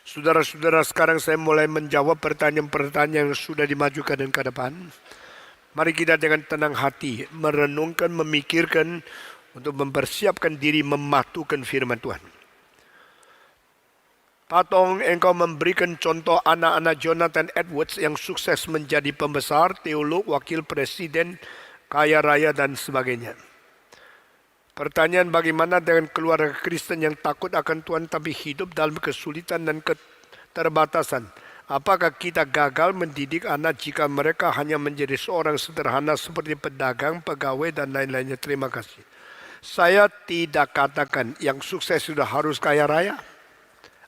Saudara-saudara, sekarang saya mulai menjawab pertanyaan-pertanyaan yang sudah dimajukan dan ke depan. Mari kita dengan tenang hati merenungkan, memikirkan untuk mempersiapkan diri mematukan firman Tuhan. Patong engkau memberikan contoh anak-anak Jonathan Edwards yang sukses menjadi pembesar, teolog, wakil presiden, kaya raya dan sebagainya. Pertanyaan, bagaimana dengan keluarga Kristen yang takut akan Tuhan tapi hidup dalam kesulitan dan keterbatasan? Apakah kita gagal mendidik anak jika mereka hanya menjadi seorang sederhana seperti pedagang, pegawai dan lain-lainnya? Terima kasih. Saya tidak katakan yang sukses sudah harus kaya raya.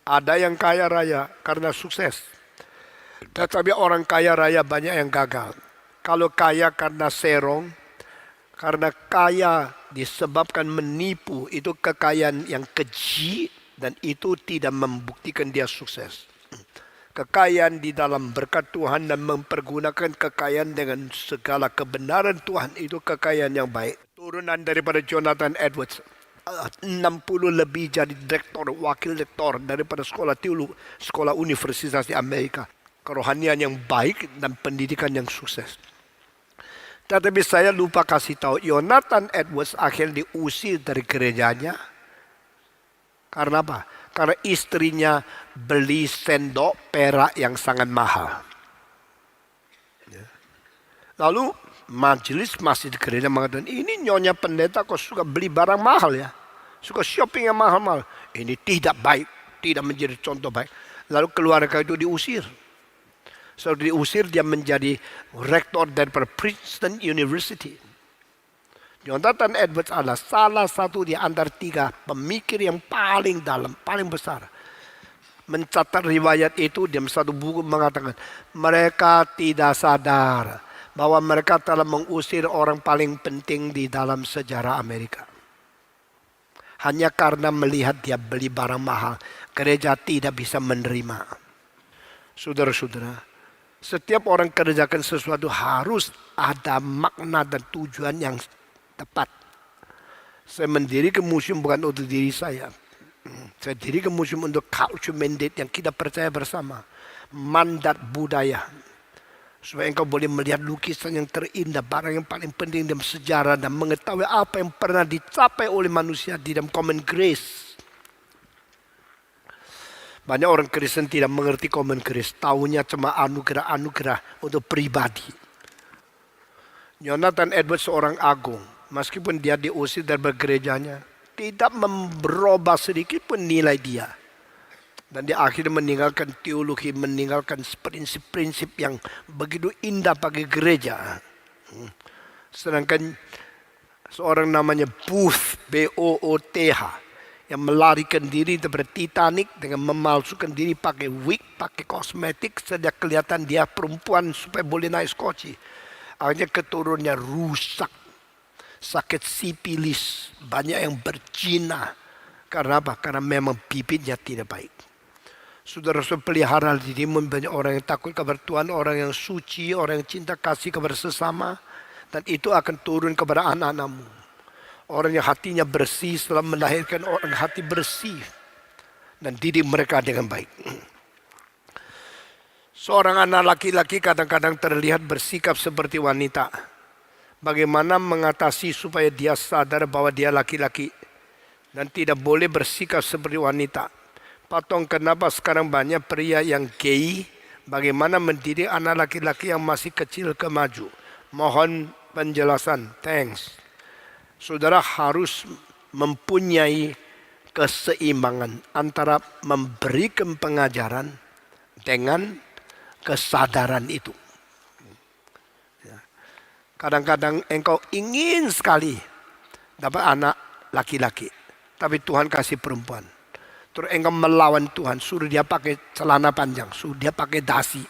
Ada yang kaya raya karena sukses. Tetapi orang kaya raya banyak yang gagal. Kalau kaya karena serong, karena kaya disebabkan menipu, itu kekayaan yang keji dan itu tidak membuktikan dia sukses. Kekayaan di dalam berkat Tuhan dan mempergunakan kekayaan dengan segala kebenaran Tuhan, itu kekayaan yang baik. Turunan daripada Jonathan Edwards, 60 lebih jadi direktor, wakil rektor daripada sekolah teologi, sekolah universitas di Amerika. Kerohanian yang baik dan pendidikan yang sukses. Tetapi saya lupa kasih tahu, Jonathan Edwards akhirnya diusir dari gerejanya. Karena apa? Karena istrinya beli sendok perak yang sangat mahal. Lalu majelis masih di gereja mengatakan, ini nyonya pendeta kok suka beli barang mahal ya. Suka shopping yang mahal-mahal. Ini tidak baik, tidak menjadi contoh baik. Lalu keluarga itu diusir. Setelah diusir, dia menjadi rektor dari Princeton University. Jonathan Edwards adalah salah satu di antara 3 pemikir yang paling dalam, paling besar. Mencatat riwayat itu, dalam satu buku mengatakan, mereka tidak sadar bahwa mereka telah mengusir orang paling penting di dalam sejarah Amerika. Hanya karena melihat dia beli barang mahal, gereja tidak bisa menerima. Saudara-saudara, setiap orang kerjakan sesuatu harus ada makna dan tujuan yang tepat. Saya mendirikan museum bukan untuk diri saya. Saya dirikan museum untuk culture mandate yang kita percaya bersama. Mandat budaya. Supaya engkau boleh melihat lukisan yang terindah, barang yang paling penting dalam sejarah dan mengetahui apa yang pernah dicapai oleh manusia di dalam common grace. Banyak orang Kristen tidak mengerti common grace, tahunya cuma anugerah-anugerah untuk pribadi. Jonathan Edwards seorang agung, meskipun dia diusir dari gerejanya, tidak merubah sedikit pun nilai dia. Dan dia akhirnya meninggalkan teologi, meninggalkan prinsip-prinsip yang begitu indah bagi gereja. Sedangkan seorang namanya Booth, B-O-O-T-H, yang melarikan diri daripada Titanic dengan memalsukan diri pakai wig, pakai kosmetik, sejak kelihatan dia perempuan supaya boleh naik skoci. Akhirnya keturunannya rusak, sakit sipilis, banyak yang berzina. Karena apa? Karena memang bibitnya tidak baik. Saudara-saudara, pelihara dirimu, banyak orang yang takut kepada Tuhan, orang yang suci, orang yang cinta kasih kepada sesama. Dan itu akan turun kepada anak-anakmu. Orang yang hatinya bersih setelah melahirkan orang hati bersih. Dan didik mereka dengan baik. Seorang anak laki-laki kadang-kadang terlihat bersikap seperti wanita. Bagaimana mengatasi supaya dia sadar bahwa dia laki-laki. Dan tidak boleh bersikap seperti wanita. Patong, kenapa sekarang banyak pria yang gay? Bagaimana mendidik anak laki-laki yang masih kecil ke maju? Mohon penjelasan. Thanks. Saudara harus mempunyai keseimbangan antara memberikan pengajaran dengan kesadaran itu. Kadang-kadang engkau ingin sekali dapat anak laki-laki, tapi Tuhan kasih perempuan. Terus engkau melawan Tuhan, suruh dia pakai celana panjang, suruh dia pakai dasi.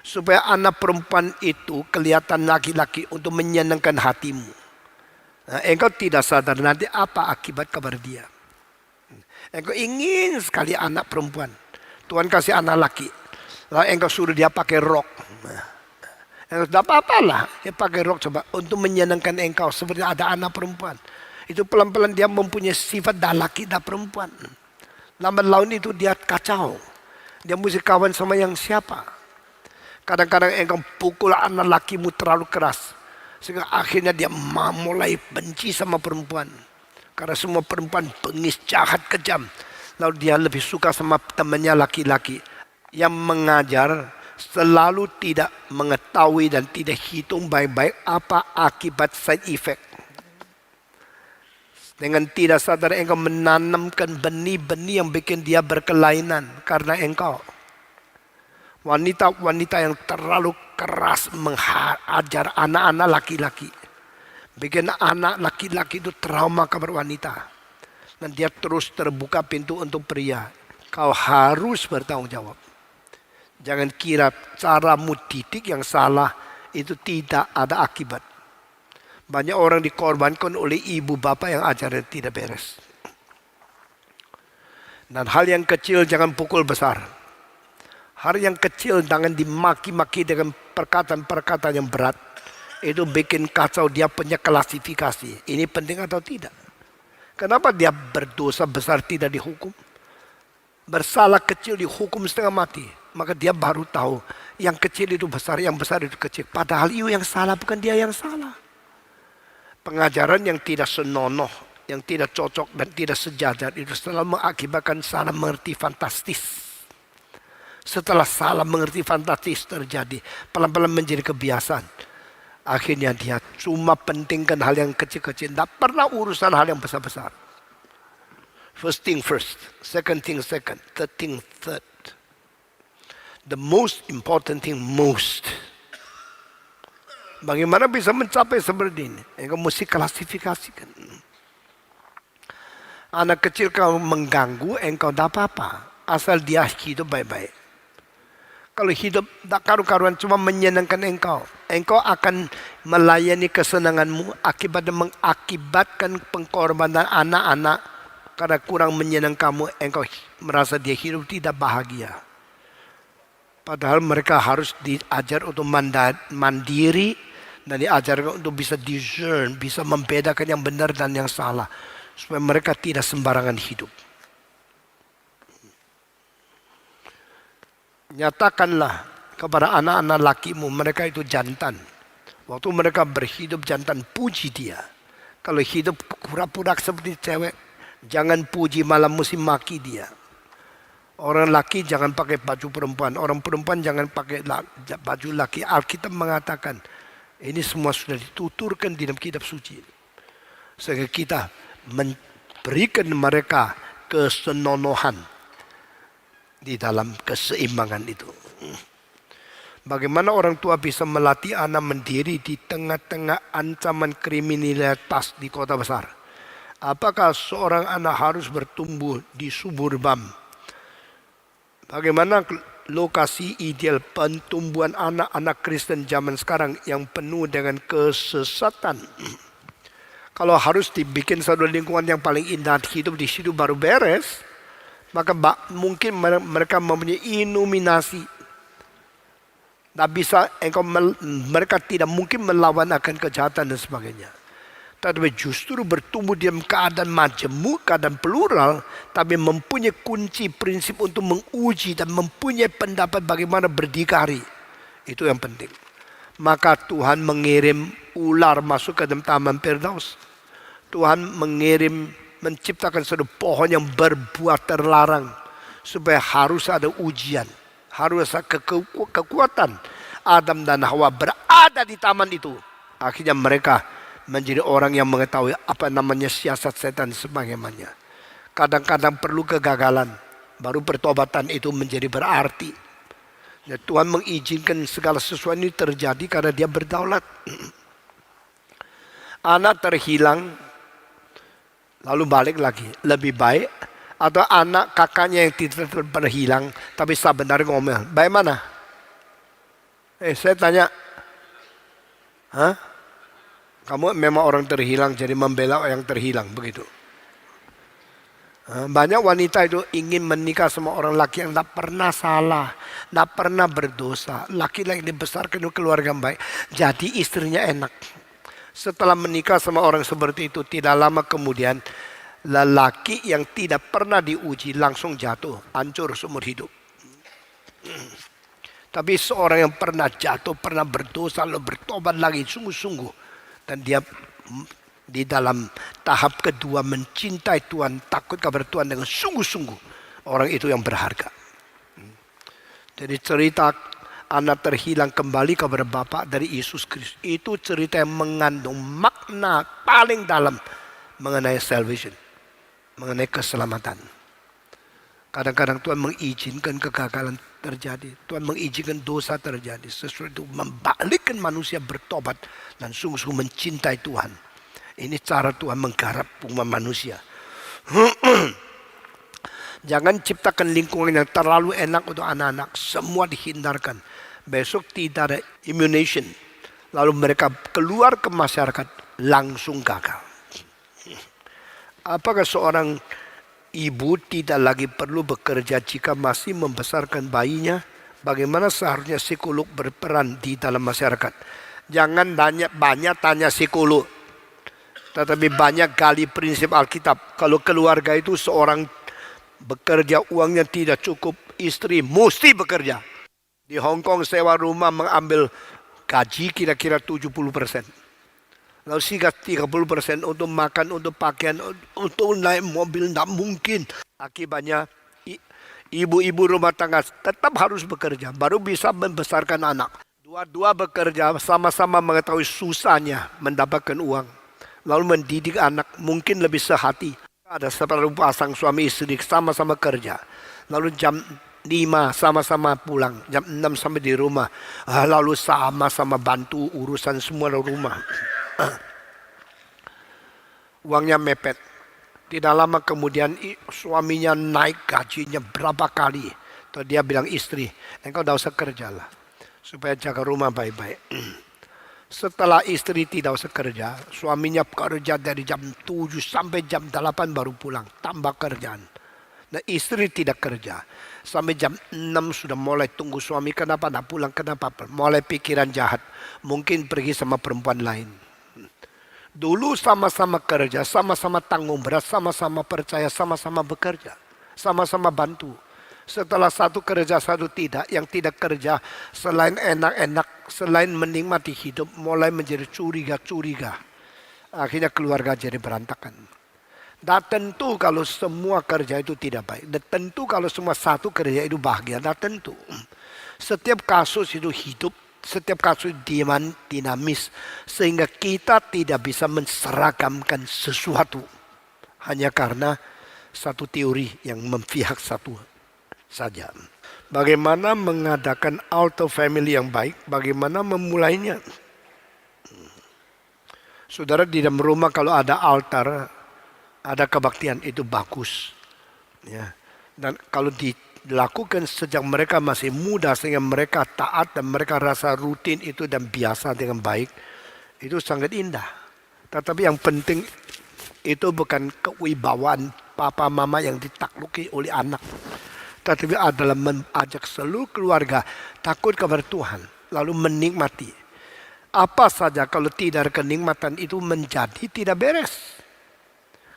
Supaya anak perempuan itu kelihatan laki-laki untuk menyenangkan hatimu. Nah, engkau tidak sadar nanti apa akibat kabar dia. Engkau ingin sekali anak perempuan, Tuhan kasih anak laki. Lalu engkau suruh dia pakai rok. Engkau tidak apa-apalah, dia pakai rok coba untuk menyenangkan engkau seperti ada anak perempuan. Itu pelan-pelan dia mempunyai sifat dah laki dah perempuan. Lambat laun itu dia kacau. Dia mesti kawan sama yang siapa. Kadang-kadang engkau pukul anak lakimu terlalu keras. Sehingga akhirnya dia mulai benci sama perempuan. Karena semua perempuan bengis, jahat, kejam. Lalu dia lebih suka sama temannya laki-laki. Yang mengajar selalu tidak mengetahui dan tidak hitung baik-baik apa akibat side effect. Dengan tidak sadar engkau menanamkan benih-benih yang bikin dia berkelainan karena engkau. Wanita-wanita yang terlalu keras mengajar anak-anak laki-laki. Bikin anak laki-laki itu trauma kepada wanita. Dan dia terus terbuka pintu untuk pria. Kau harus bertanggung jawab. Jangan kira caramu didik yang salah itu tidak ada akibat. Banyak orang dikorbankan oleh ibu bapak yang ajaran tidak beres. Dan hal yang kecil jangan pukul besar. Hal yang kecil jangan dimaki-maki dengan perkataan-perkataan yang berat. Itu bikin kacau dia punya klasifikasi. Ini penting atau tidak? Kenapa dia berdosa besar tidak dihukum? Bersalah kecil dihukum setengah mati. Maka dia baru tahu yang kecil itu besar, yang besar itu kecil. Padahal itu yang salah bukan dia yang salah. Pengajaran yang tidak senonoh, yang tidak cocok dan tidak sejajar itu selalu mengakibatkan salah mengerti fantastis. Setelah salah mengerti fantastis terjadi, pelan-pelan menjadi kebiasaan. Akhirnya dia cuma pentingkan hal yang kecil-kecil, tidak pernah urusan hal yang besar-besar. First thing first, second thing second, third thing third. The most important thing most. Bagaimana bisa mencapai seperti ini? Engkau mesti klasifikasikan. Anak kecil kalau mengganggu, engkau tidak apa-apa. Asal dia hidup baik-baik. Kalau hidup tak karu-karuan cuma menyenangkan engkau. Engkau akan melayani kesenanganmu akibatnya mengakibatkan pengorbanan anak-anak. Karena kurang menyenangkan kamu, engkau merasa dia hidup tidak bahagia. Padahal mereka harus diajar untuk mandiri dan diajarkan untuk bisa discern, bisa membedakan yang benar dan yang salah. Supaya mereka tidak sembarangan hidup. Nyatakanlah kepada anak-anak lakimu, mereka itu jantan. Waktu mereka berhidup jantan, puji dia. Kalau hidup pura-pura seperti cewek, jangan puji, malah mesti maki dia. Orang laki jangan pakai baju perempuan. Orang perempuan jangan pakai baju laki. Alkitab mengatakan, ini semua sudah dituturkan di dalam kitab suci. Sehingga kita memberikan mereka kesenonohan di dalam keseimbangan itu. Bagaimana orang tua bisa melatih anak mendiri di tengah-tengah ancaman kriminalitas di kota besar? Apakah seorang anak harus bertumbuh di suburban? Bagaimana lokasi ideal pertumbuhan anak-anak Kristen zaman sekarang yang penuh dengan kesesatan? Kalau harus dibikin satu lingkungan yang paling indah, hidup di situ baru beres, maka mungkin mereka mempunyai iluminasi. Tak bisa, mereka tidak mungkin melawan akan kejahatan dan sebagainya. Tapi justru bertumbuh dalam keadaan majemuk, keadaan plural, tapi mempunyai kunci prinsip untuk menguji dan mempunyai pendapat bagaimana berdikari. Itu yang penting. Maka Tuhan mengirim ular masuk ke dalam taman Firdaus. Tuhan menciptakan satu pohon yang berbuah terlarang. Supaya harus ada ujian. Harus ada kekuatan. Adam dan Hawa berada di taman itu. Akhirnya mereka menjadi orang yang mengetahui apa namanya siasat setan sebagainya. Kadang-kadang perlu kegagalan. Baru pertobatan itu menjadi berarti. Ya, Tuhan mengizinkan segala sesuatu ini terjadi karena dia berdaulat. Anak terhilang. Lalu balik lagi. Lebih baik. Atau anak kakaknya yang tidak terhilang. Tapi sebenarnya ngomel. Baik mana? Saya tanya. Hah? Kamu memang orang terhilang jadi membela orang terhilang begitu. Banyak wanita itu ingin menikah sama orang laki yang tidak pernah salah, tidak pernah berdosa. Laki-laki dibesarkan di keluarga yang baik, jadi istrinya enak. Setelah menikah sama orang seperti itu, tidak lama kemudian Lelaki yang tidak pernah diuji langsung jatuh, hancur seumur hidup. Tapi seorang yang pernah jatuh, pernah berdosa, lalu bertobat lagi sungguh-sungguh. Dan dia di dalam tahap kedua mencintai Tuhan, takut kepada Tuhan dengan sungguh-sungguh. Orang itu yang berharga. Jadi cerita anak terhilang kembali kepada Bapa dari Yesus Kristus. Itu cerita yang mengandung makna paling dalam mengenai salvation. Mengenai keselamatan. Kadang-kadang Tuhan mengizinkan kegagalan terjadi. Tuhan mengizinkan dosa terjadi. Sesuatu itu membalikkan manusia bertobat dan sungguh-sungguh mencintai Tuhan. Ini cara Tuhan menggarap umat manusia. Jangan ciptakan lingkungan yang terlalu enak untuk anak-anak. Semua dihindarkan. Besok tidak ada immunization. Lalu mereka keluar ke masyarakat langsung gagal. Apakah seorang ibu tidak lagi perlu bekerja jika masih membesarkan bayinya? Bagaimana seharusnya psikolog berperan di dalam masyarakat? Jangan banyak tanya psikolog. Tetapi banyak gali prinsip Alkitab. Kalau keluarga itu seorang bekerja uangnya tidak cukup, istri mesti bekerja. Di Hong Kong sewa rumah mengambil gaji kira-kira 70%. Lalu sisa 30% untuk makan, untuk pakaian, untuk naik mobil, tidak mungkin. Akibatnya ibu-ibu rumah tangga tetap harus bekerja, baru bisa membesarkan anak. Dua-dua bekerja, sama-sama mengetahui susahnya mendapatkan uang. Lalu mendidik anak mungkin lebih sehati. Ada separuh pasang suami istri sama-sama kerja. Lalu jam 5 sama-sama pulang, jam 6 sampai di rumah. Lalu sama-sama bantu urusan semua rumah. Uangnya mepet. Tidak lama kemudian suaminya naik gajinya berapa kali. Terus dia bilang istri, engkau tidak usah kerjalah. Supaya jaga rumah baik-baik. Setelah istri tidak usah kerja, suaminya kerja dari jam 7 sampai jam 8 baru pulang. Tambah kerjaan. Nah istri tidak kerja. Sampai jam 6 sudah mulai tunggu suami. Kenapa tidak pulang? Kenapa? Mulai pikiran jahat. Mungkin pergi sama perempuan lain. Dulu sama-sama kerja, sama-sama tanggung berat, sama-sama percaya, sama-sama bekerja. Sama-sama bantu. Setelah satu kerja, satu tidak. Yang tidak kerja, selain enak-enak, selain menikmati hidup, mulai menjadi curiga-curiga. Akhirnya keluarga jadi berantakan. Dan tentu kalau semua kerja itu tidak baik. Dan tentu kalau semua satu kerja itu bahagia. Dan tentu. Setiap kasus itu hidup. Setiap kasus dinamis. Sehingga kita tidak bisa menseragamkan sesuatu. Hanya karena satu teori yang memihak satu saja. Bagaimana mengadakan altar family yang baik? Bagaimana memulainya? Saudara, di dalam rumah kalau ada altar, ada kebaktian, itu bagus. Ya. Dan kalau dilakukan sejak mereka masih muda sehingga mereka taat dan mereka rasa rutin itu dan biasa dengan baik, itu sangat indah. Tetapi yang penting itu bukan kewibawaan papa mama yang ditakluki oleh anak, tetapi adalah mengajak seluruh keluarga takut kepada Tuhan, lalu menikmati. Apa saja kalau tidak ada kenikmatan itu menjadi tidak beres.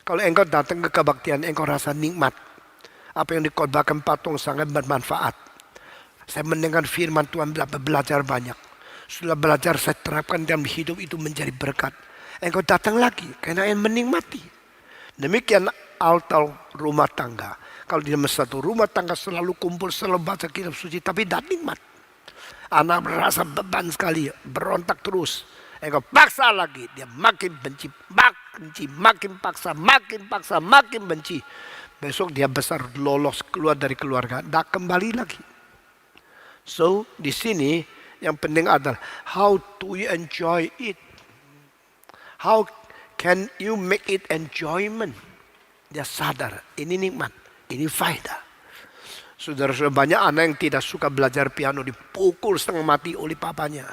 Kalau engkau datang ke kebaktian, engkau rasa nikmat. Apa yang dikhotbahkan patung sangat bermanfaat. Saya mendengar firman Tuhan, belajar banyak. Setelah belajar saya terapkan dalam hidup itu menjadi berkat. Engkau datang lagi karena yang menikmati. Demikian altar rumah tangga. Kalau di dalam satu rumah tangga selalu kumpul, selalu baca kitab suci, tapi tidak nikmat. Anak merasa beban sekali, berontak terus. Engkau paksa lagi, dia makin benci, makin paksa, makin benci. Besok dia besar, lolos keluar dari keluarga, tidak kembali lagi. So di sini yang penting adalah how do you enjoy it? How can you make it enjoyment? Dia sadar, ini nikmat, ini faedah. Saudara-saudara, banyak anak yang tidak suka belajar piano dipukul setengah mati oleh papanya.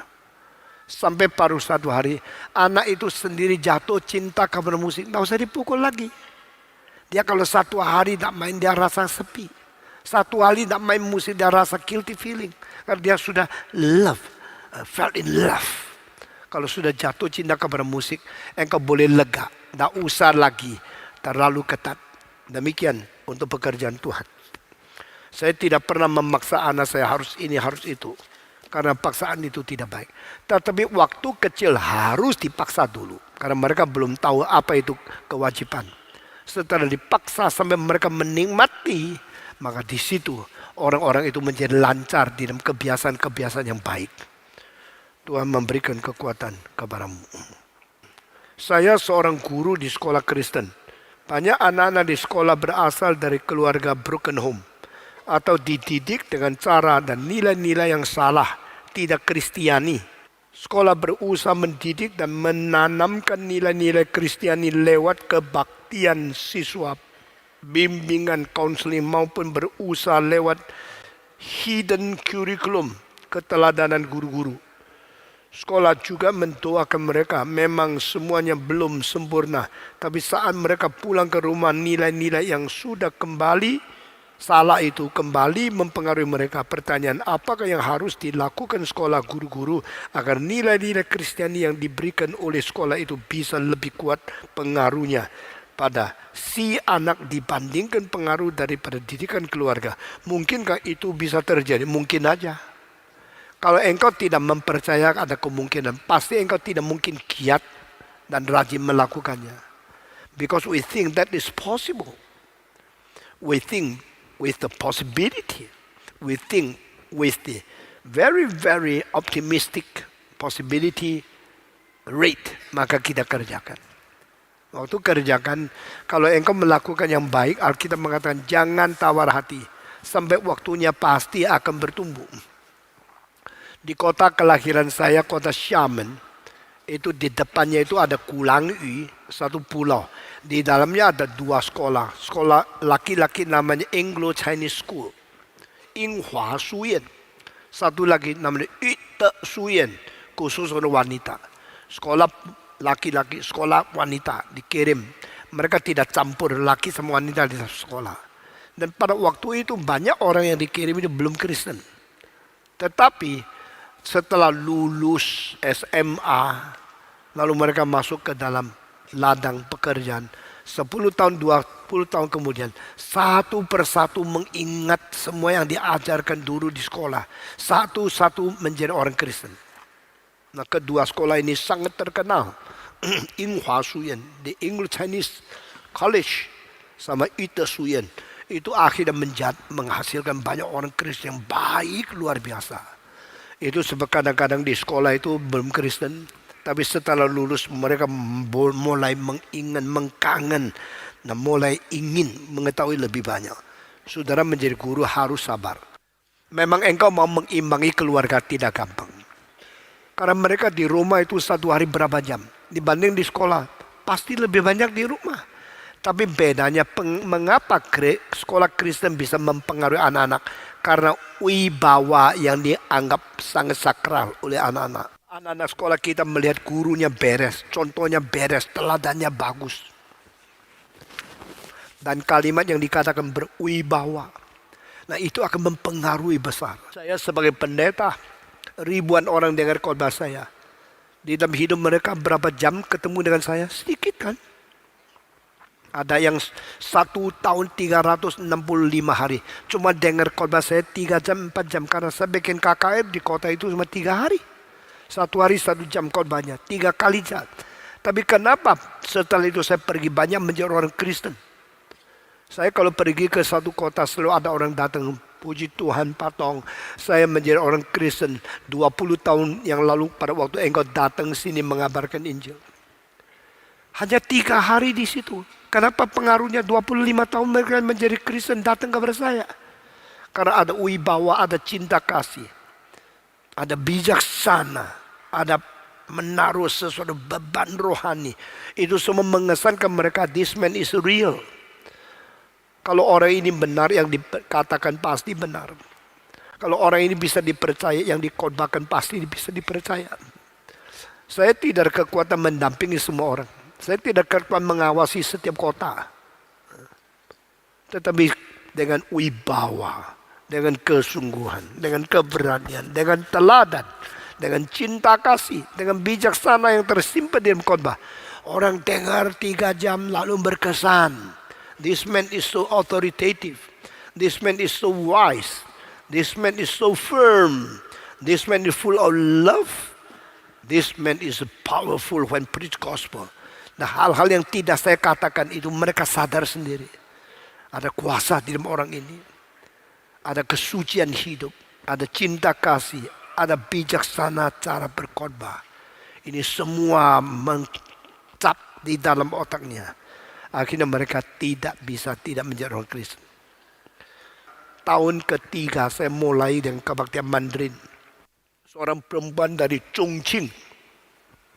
Sampai paruh satu hari, anak itu sendiri jatuh cinta kepada musik. Tidak usah dipukul lagi. Dia kalau satu hari tidak main, dia rasa sepi. Satu hari tidak main musik, dia rasa guilty feeling. Karena dia sudah fell in love. Kalau sudah jatuh cinta kepada musik, engkau boleh lega. Tidak usah lagi terlalu ketat. Demikian untuk pekerjaan Tuhan. Saya tidak pernah memaksa anak saya harus ini, harus itu. Karena paksaan itu tidak baik. Tetapi waktu kecil harus dipaksa dulu. Karena mereka belum tahu apa itu kewajiban. Setelah dipaksa sampai mereka menikmati, maka di situ orang-orang itu menjadi lancar di dalam kebiasaan-kebiasaan yang baik. Tuhan memberikan kekuatan kepadamu. Saya seorang guru di sekolah Kristen. Banyak anak-anak di sekolah berasal dari keluarga broken home. Atau dididik dengan cara dan nilai-nilai yang salah, tidak Kristiani. Sekolah berusaha mendidik dan menanamkan nilai-nilai Kristiani lewat kebaktian siswa, bimbingan konseling maupun berusaha lewat hidden curriculum, keteladanan guru-guru. Sekolah juga mendoakan mereka, memang semuanya belum sempurna, tapi saat mereka pulang ke rumah nilai-nilai yang sudah kembali salah itu kembali mempengaruhi mereka. Pertanyaan, apakah yang harus dilakukan sekolah guru-guru agar nilai-nilai Kristiani yang diberikan oleh sekolah itu bisa lebih kuat pengaruhnya pada si anak dibandingkan pengaruh daripada didikan keluarga? Mungkinkah itu bisa terjadi? Mungkin aja. Kalau engkau tidak mempercayai ada kemungkinan, pasti engkau tidak mungkin giat dan rajin melakukannya. Because we think that is possible. We think with the possibility, we think with the very, very optimistic possibility rate, maka kita kerjakan. Waktu kerjakan, kalau engkau melakukan yang baik, Alkitab mengatakan jangan tawar hati, sampai waktunya pasti akan bertumbuh. Di kota kelahiran saya, kota Xiamen, itu di depannya itu ada Kulangyu, satu pulau. Di dalamnya ada 2 sekolah. Sekolah laki-laki namanya Anglo-Chinese School, Yinghua Suyen. Satu lagi namanya Yute Suyen, khusus untuk wanita. Sekolah laki-laki, sekolah wanita dikirim. Mereka tidak campur laki sama wanita di sekolah. Dan pada waktu itu banyak orang yang dikirim itu belum Kristen. Tetapi setelah lulus SMA, lalu mereka masuk ke dalam ladang pekerjaan. 10 tahun, 20 tahun kemudian, satu persatu mengingat semua yang diajarkan dulu di sekolah. Satu-satu menjadi orang Kristen. Nah, kedua sekolah ini sangat terkenal. Yinghua Suyen, the English Chinese College, sama Yute Suyen. Itu akhirnya menghasilkan banyak orang Kristen yang baik luar biasa. Itu sebab kadang-kadang di sekolah itu belum Kristen. Tapi setelah lulus mereka mulai mengkangen dan mulai ingin mengetahui lebih banyak. Saudara menjadi guru harus sabar. Memang engkau mau mengimbangi keluarga tidak gampang. Karena mereka di rumah itu 1 hari berapa jam. Dibanding di sekolah pasti lebih banyak di rumah. Tapi bedanya mengapa sekolah Kristen bisa mempengaruhi anak-anak. Karena wibawa yang dianggap sangat sakral oleh anak-anak. Anak-anak sekolah kita melihat gurunya beres, contohnya beres, teladannya bagus. Dan kalimat yang dikatakan berwibawa. Nah, itu akan mempengaruhi besar. Saya sebagai pendeta, ribuan orang dengar khotbah saya. Di dalam hidup mereka berapa jam ketemu dengan saya? Sedikit kan? Ada yang 1 tahun 365 hari. Cuma dengar khotbah saya 3 jam, 4 jam. Karena saya bikin KKR di kota itu cuma 3 hari. 1 hari 1 jam khotbahnya, 3 kali jam. Tapi kenapa setelah itu saya pergi banyak menjadi orang Kristen? Saya kalau pergi ke satu kota selalu ada orang datang. Puji Tuhan Patong, saya menjadi orang Kristen 20 tahun yang lalu pada waktu engkau datang sini mengabarkan Injil. Hanya 3 hari di situ. Kenapa pengaruhnya 25 tahun mereka menjadi Kristen datang kepada saya? Karena ada wibawa, ada cinta kasih. Ada bijaksana, ada menaruh sesuatu beban rohani. Itu semua mengesankan mereka, this man is real. Kalau orang ini benar, yang dikatakan pasti benar. Kalau orang ini bisa dipercaya, yang dikhotbahkan pasti bisa dipercaya. Saya tidak ada kekuatan mendampingi semua orang. Saya tidak ada kekuatan mengawasi setiap kota. Tetapi dengan wibawa, dengan kesungguhan, dengan keberanian, dengan teladan, dengan cinta kasih, dengan bijaksana yang tersimpan di dalam khotbah, Orang dengar 3 jam lalu berkesan. This man is so authoritative. This man is so wise. This man is so firm. This man is full of love. This man is powerful when preach gospel. Nah, hal-hal yang tidak saya katakan itu mereka sadar sendiri. Ada kuasa di dalam orang ini. Ada kesucian hidup. Ada cinta kasih. Ada bijaksana cara berkhotbah. Ini semua mencap di dalam otaknya. Akhirnya mereka tidak menjadi orang Kristen. Tahun ketiga saya mulai dengan kebaktian Mandarin. Seorang perempuan dari Chongqing,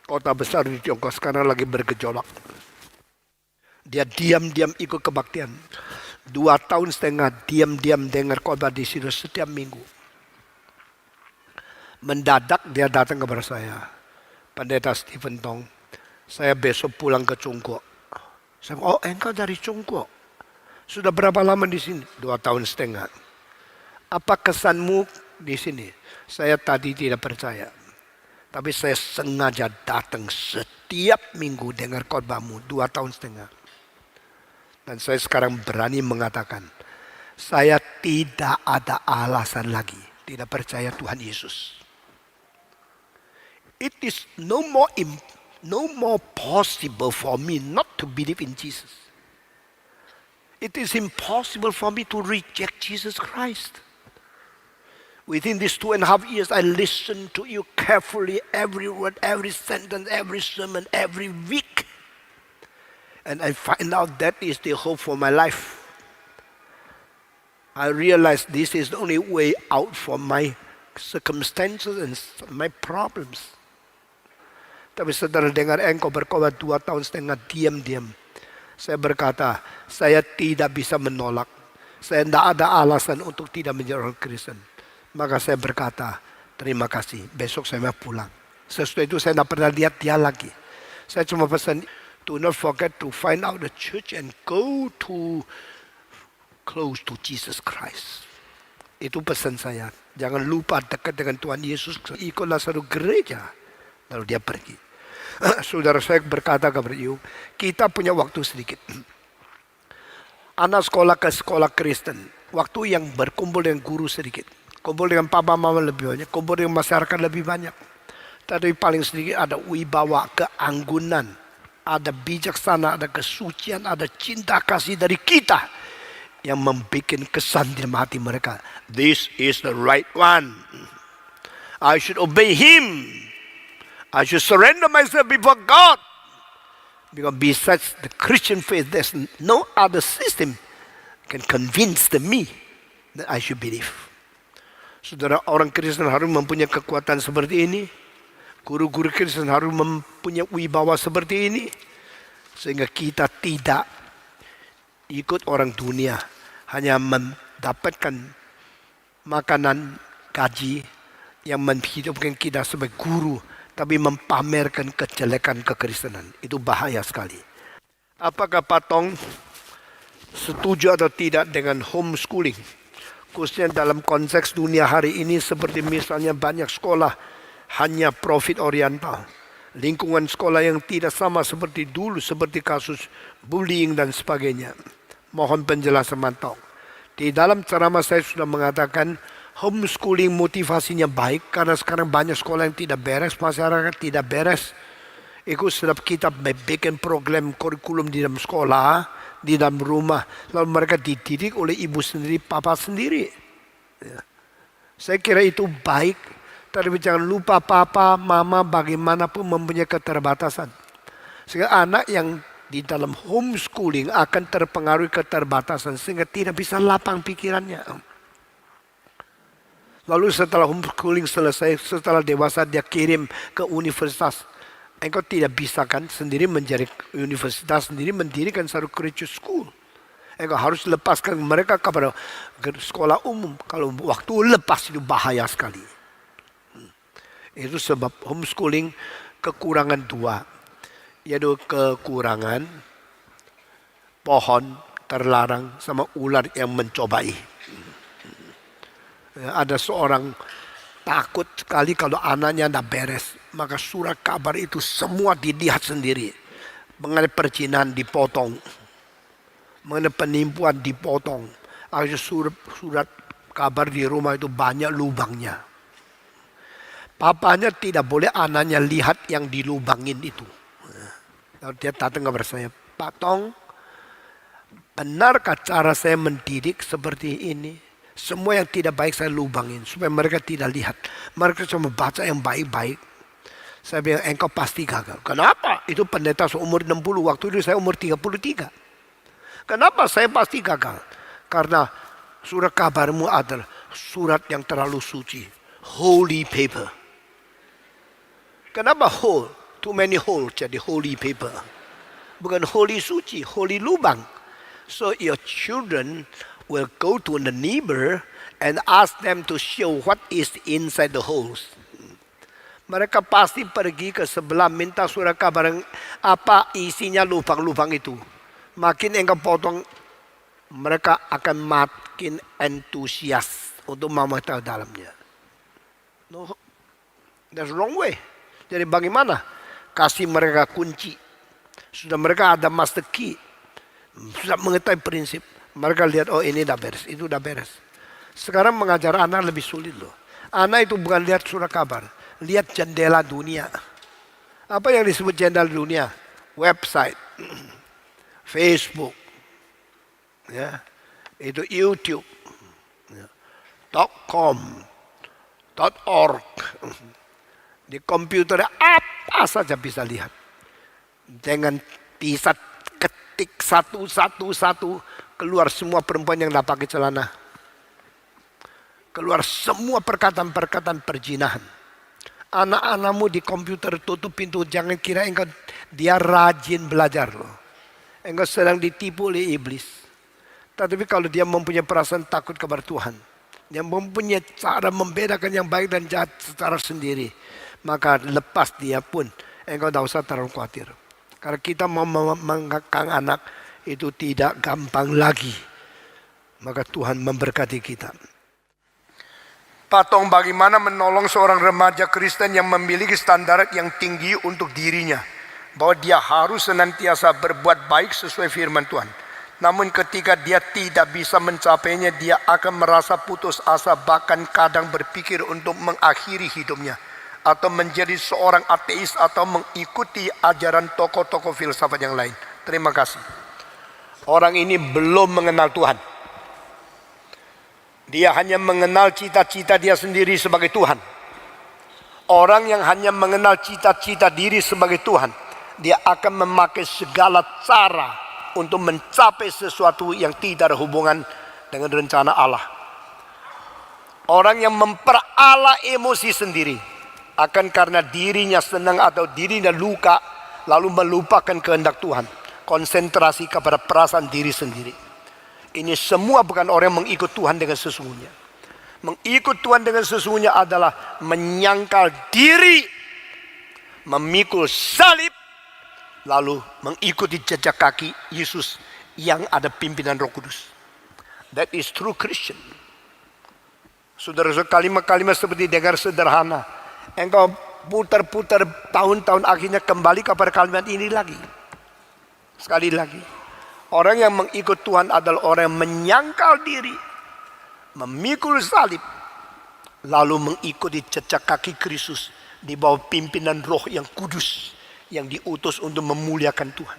kota besar di Tiongkok, sekarang lagi bergejolak. Dia diam-diam ikut kebaktian. 2 tahun setengah diam-diam dengar khotbah di situ setiap minggu. Mendadak dia datang kepada saya. Pendeta Stephen Tong, saya besok pulang ke Chongqing. Saya bilang, oh engkau dari Chongqing. Sudah berapa lama di sini? 2 tahun setengah. Apa kesanmu di sini? Saya tadi tidak percaya. Tapi saya sengaja datang setiap minggu dengar khotbahmu 2 tahun setengah. Dan saya sekarang berani mengatakan, saya tidak ada alasan lagi tidak percaya Tuhan Yesus. It is no more possible for me not to believe in Jesus. It is impossible for me to reject Jesus Christ. Within these 2.5 years, I listened to you carefully, every word, every sentence, every sermon, every week. And I find out that is the hope for my life. I realize this is the only way out for my circumstances and my problems. Tapi saudara dengar engkau berkhotbah 2 tahun setengah diam-diam. Saya berkata, saya tidak bisa menolak. Saya tidak ada alasan untuk tidak menjadi orang Kristen. Maka saya berkata, terima kasih, besok saya mau pulang. Sesudah itu saya tidak pernah lihat dia lagi. Saya cuma pesan, do not forget to find out the church and go to close to Jesus Christ. Itu pesan saya. Jangan lupa dekat dengan Tuhan Yesus. Ikutlah satu gereja. Lalu dia pergi. Saudara saya berkata kepada you, kita punya waktu sedikit. Anak sekolah ke sekolah Kristen. Waktu yang berkumpul dengan guru sedikit. Kumpul dengan papa mama lebih banyak. Kumpul dengan masyarakat lebih banyak. Tapi paling sedikit ada wibawa, keanggunan. Ada bijaksana, ada kesucian, ada cinta kasih dari kita. Yang membuat kesan di hati mereka. This is the right one. I should obey him. I should surrender myself before God. Because besides the Christian faith, there's no other system can convince me that I should believe. Saudara, orang Kristen harus mempunyai kekuatan seperti ini. Guru-guru Kristen harus mempunyai wibawa seperti ini. Sehingga kita tidak ikut orang dunia. Hanya mendapatkan makanan, gaji yang menghidupkan kita sebagai guru. Tapi mempamerkan kejelekan kekristenan. Itu bahaya sekali. Apakah Patong setuju atau tidak dengan homeschooling? Khususnya dalam konteks dunia hari ini seperti misalnya banyak sekolah hanya profit oriental. Lingkungan sekolah yang tidak sama seperti dulu, seperti kasus bullying dan sebagainya. Mohon penjelasan Patong. Di dalam ceramah saya sudah mengatakan homeschooling motivasinya baik karena sekarang banyak sekolah yang tidak beres, masyarakat tidak beres. Ikut sebab kita bikin program kurikulum di dalam sekolah, di dalam rumah. Lalu mereka dididik oleh ibu sendiri, papa sendiri. Ya. Saya kira itu baik. Tapi jangan lupa papa, mama bagaimanapun mempunyai keterbatasan. Sehingga anak yang di dalam homeschooling akan terpengaruhi keterbatasan. Sehingga tidak bisa lapang pikirannya. Lalu setelah homeschooling selesai, setelah dewasa dia kirim ke universitas. Engkau tidak bisa kan sendiri menjadi universitas sendiri mendirikan satu Christian school. Engkau harus lepaskan mereka kepada sekolah umum. Kalau waktu lepas itu bahaya sekali. Itu sebab homeschooling kekurangan 2. Yaitu kekurangan pohon terlarang sama ular yang mencobai. Ada seorang takut sekali kalau anaknya tidak beres. Maka surat kabar itu semua dilihat sendiri. Mengenai perzinahan dipotong. Mengenai penipuan dipotong. Akhirnya surat kabar di rumah itu banyak lubangnya. Papanya tidak boleh anaknya lihat yang dilubangin itu. Lalu dia datang kepada saya, Pak Tong, benarkah cara saya mendidik seperti ini? Semua yang tidak baik saya lubangin supaya mereka tidak lihat. Mereka cuma baca yang baik-baik. Saya bilang, engkau pasti gagal. Kenapa? Itu pendeta seumur 60, waktu itu saya umur 33. Kenapa saya pasti gagal? Karena surat kabarmu adalah surat yang terlalu suci. Holy paper. Kenapa whole? Too many holes jadi holy paper. Bukan holy suci, holy lubang. So your children will go to the neighbor and ask them to show what is inside the holes. Mereka pasti pergi ke sebelah minta surat kabar apa isinya lubang-lubang itu. Makin engkau potong, mereka akan makin antusias untuk memotong dalamnya. No, that's wrong way. Jadi bagaimana? Kasih mereka kunci. Sudah mereka ada master key. Sudah mengetahui prinsip. Mereka lihat, oh ini dah beres, itu dah beres. Sekarang mengajar anak lebih sulit loh. Anak itu bukan lihat surat kabar. Lihat jendela dunia. Apa yang disebut jendela dunia? Website. Facebook. Ya. Itu YouTube. Ya. .com. .org. Di komputer apa saja bisa lihat. Dengan bisa ketik satu, keluar semua perempuan yang tidak pakai celana. Keluar semua perkataan-perkataan perzinahan. Anak-anakmu di komputer tutup pintu, jangan kira engkau dia rajin belajar loh. Engkau sedang ditipu oleh iblis. Tetapi kalau dia mempunyai perasaan takut kepada Tuhan, yang mempunyai cara membedakan yang baik dan jahat secara sendiri, maka lepas dia pun engkau tidak usah terlalu khawatir. Karena kita mau mengangkat anak itu tidak gampang lagi. Maka Tuhan memberkati kita. Pak Tong, bagaimana menolong seorang remaja Kristen yang memiliki standar yang tinggi untuk dirinya, bahwa dia harus senantiasa berbuat baik sesuai firman Tuhan. Namun ketika dia tidak bisa mencapainya, dia akan merasa putus asa, bahkan kadang berpikir untuk mengakhiri hidupnya, atau menjadi seorang ateis, atau mengikuti ajaran tokoh-tokoh filsafat yang lain. Terima kasih. Orang ini belum mengenal Tuhan. Dia hanya mengenal cita-cita dia sendiri sebagai Tuhan. Orang yang hanya mengenal cita-cita diri sebagai Tuhan, dia akan memakai segala cara untuk mencapai sesuatu yang tidak ada hubungan dengan rencana Allah. Orang yang memperalah emosi sendiri akan karena dirinya senang atau dirinya luka, lalu melupakan kehendak Tuhan, konsentrasi kepada perasaan diri sendiri. Ini semua bukan orang yang mengikut Tuhan dengan sesungguhnya. Mengikut Tuhan dengan sesungguhnya adalah menyangkal diri, memikul salib, lalu mengikuti jejak kaki Yesus yang ada pimpinan Roh Kudus. That is true Christian. Saudara-saudara, kalimat-kalimat seperti dengar sederhana. Engkau putar-putar tahun-tahun, akhirnya kembali kepada kalimat ini lagi. Sekali lagi. Orang yang mengikut Tuhan adalah orang yang menyangkal diri, memikul salib, lalu mengikuti jejak kaki Kristus di bawah pimpinan Roh yang kudus, yang diutus untuk memuliakan Tuhan.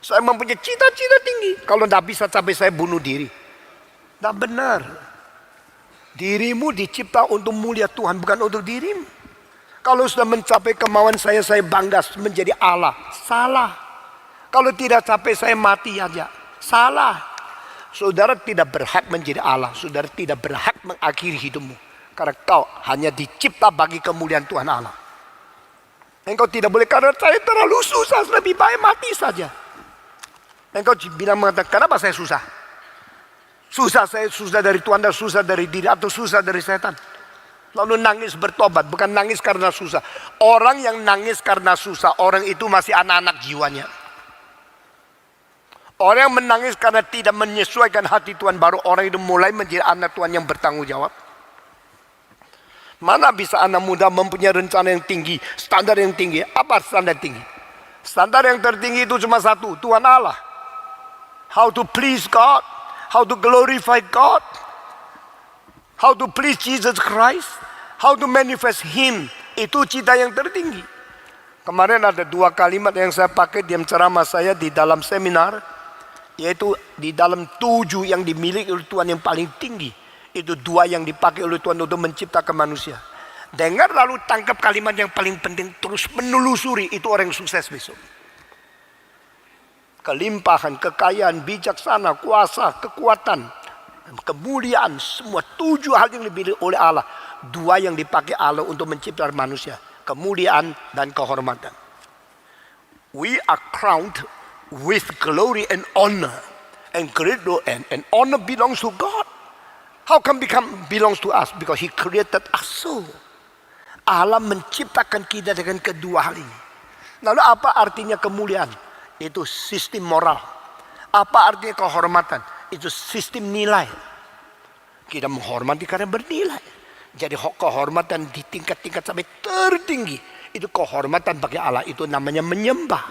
Saya mempunyai cita-cita tinggi. Kalau tidak bisa capai, saya bunuh diri. Tidak benar. Dirimu dicipta untuk mulia Tuhan, bukan untuk dirimu. Kalau sudah mencapai kemauan saya bangga menjadi Allah. Salah. Kalau tidak capai, saya mati aja. Salah. Saudara tidak berhak menjadi Allah. Saudara tidak berhak mengakhiri hidupmu. Karena kau hanya dicipta bagi kemuliaan Tuhan Allah. Engkau tidak boleh, karena saya terlalu susah, lebih baik mati saja. Engkau bilang mengatakan, kenapa saya susah? Susah, saya susah dari Tuhan, dan susah dari diri, atau susah dari setan. Lalu nangis bertobat, bukan nangis karena susah. Orang yang nangis karena susah, orang itu masih anak-anak jiwanya. Orang yang menangis karena tidak menyesuaikan hati Tuhan, baru orang itu mulai menjadi anak Tuhan yang bertanggung jawab. Mana bisa anak muda mempunyai rencana yang tinggi, standar yang tinggi? Apa standar tinggi? Standar yang tertinggi itu cuma satu, Tuhan Allah. How to please God, how to glorify God, how to please Jesus Christ, how to manifest Him. Itu cita yang tertinggi. Kemarin ada 2 kalimat yang saya pakai di ceramah saya di dalam seminar, yaitu di dalam 7 yang dimiliki oleh Tuhan yang paling tinggi. Itu 2 yang dipakai oleh Tuhan untuk menciptakan manusia. Dengar lalu tangkap kalimat yang paling penting, terus menelusuri, itu orang yang sukses besok. Kelimpahan, kekayaan, bijaksana, kuasa, kekuatan, kemuliaan, semua 7 hal yang dimiliki oleh Allah. 2 yang dipakai Allah untuk menciptakan manusia, kemuliaan dan kehormatan. We are crowned with glory and honor, and honor belongs to God. How come belongs to us? Because He created us so. Allah menciptakan kita dengan kedua hal ini. Lalu apa artinya kemuliaan? Itu sistem moral. Apa artinya kehormatan? Itu sistem nilai. Kita menghormati karena bernilai. Jadi kehormatan di tingkat-tingkat sampai tertinggi. Itu kehormatan bagi Allah. Itu namanya menyembah.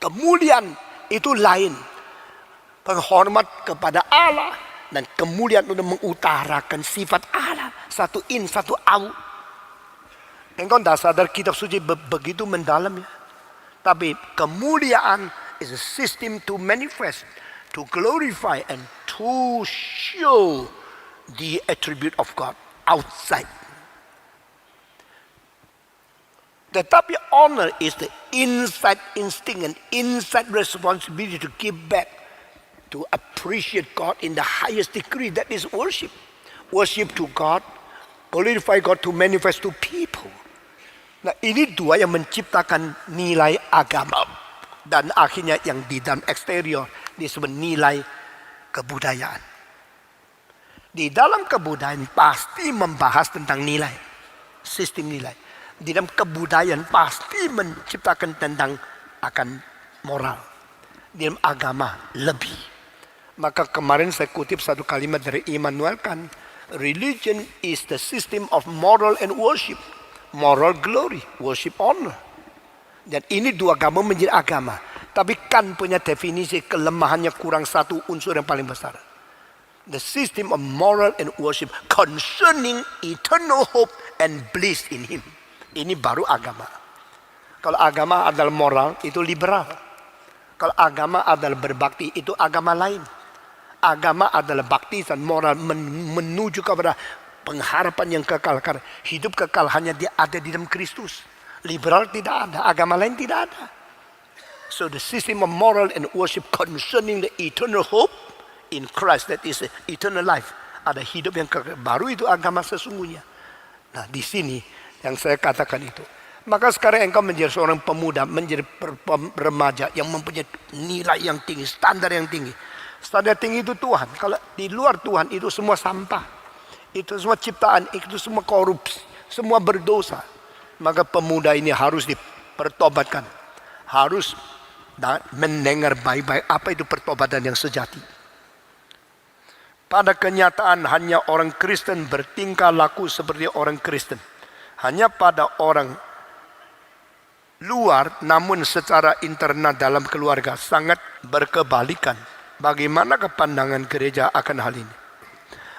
Kemuliaan itu lain. Penghormat kepada Allah. Dan kemuliaan untuk mengutarakan sifat Allah. Satu in, satu out. Engkau tidak sadar kitab suci begitu mendalam ya. Tapi kemuliaan is a system to manifest, to glorify and to show the attribute of God outside. Tetapi honor is the inside instinct and inside responsibility to give back, to appreciate God in the highest degree. That is worship. Worship to God, glorify God, to manifest to people. Nah, ini 2 yang menciptakan nilai agama. Dan akhirnya yang di dalam eksterior disebut nilai kebudayaan. Di dalam kebudayaan pasti membahas tentang nilai. Sistem nilai. Di dalam kebudayaan pasti menciptakan tentang akan moral. Di dalam agama lebih. Maka kemarin saya kutip satu kalimat dari Immanuel Kant. Religion is the system of moral and worship. Moral glory, worship honor. Dan ini 2 agama menjadi agama. Tapi Kant punya definisi kelemahannya kurang satu unsur yang paling besar. The system of moral and worship concerning eternal hope and bliss in Him. Ini baru agama. Kalau agama adalah moral, itu liberal. Kalau agama adalah berbakti, itu agama lain. Agama adalah bakti dan moral menuju kepada pengharapan yang kekal. Karena hidup kekal hanya ada di dalam Kristus. Liberal tidak ada, agama lain tidak ada. So the system of moral and worship concerning the eternal hope in Christ, that is eternal life. Ada hidup yang kekal. Baru itu agama sesungguhnya. Nah, di sini yang saya katakan itu. Maka sekarang engkau menjadi seorang pemuda, menjadi remaja yang mempunyai nilai yang tinggi, standar yang tinggi. Standar tinggi itu Tuhan. Kalau di luar Tuhan itu semua sampah. Itu semua ciptaan, itu semua korupsi, semua berdosa. Maka pemuda ini harus dipertobatkan. Harus mendengar baik-baik apa itu pertobatan yang sejati. Pada kenyataan hanya orang Kristen bertingkah laku seperti orang Kristen. Hanya pada orang luar, namun secara internal dalam keluarga sangat berkebalikan. Bagaimana pandangan gereja akan hal ini?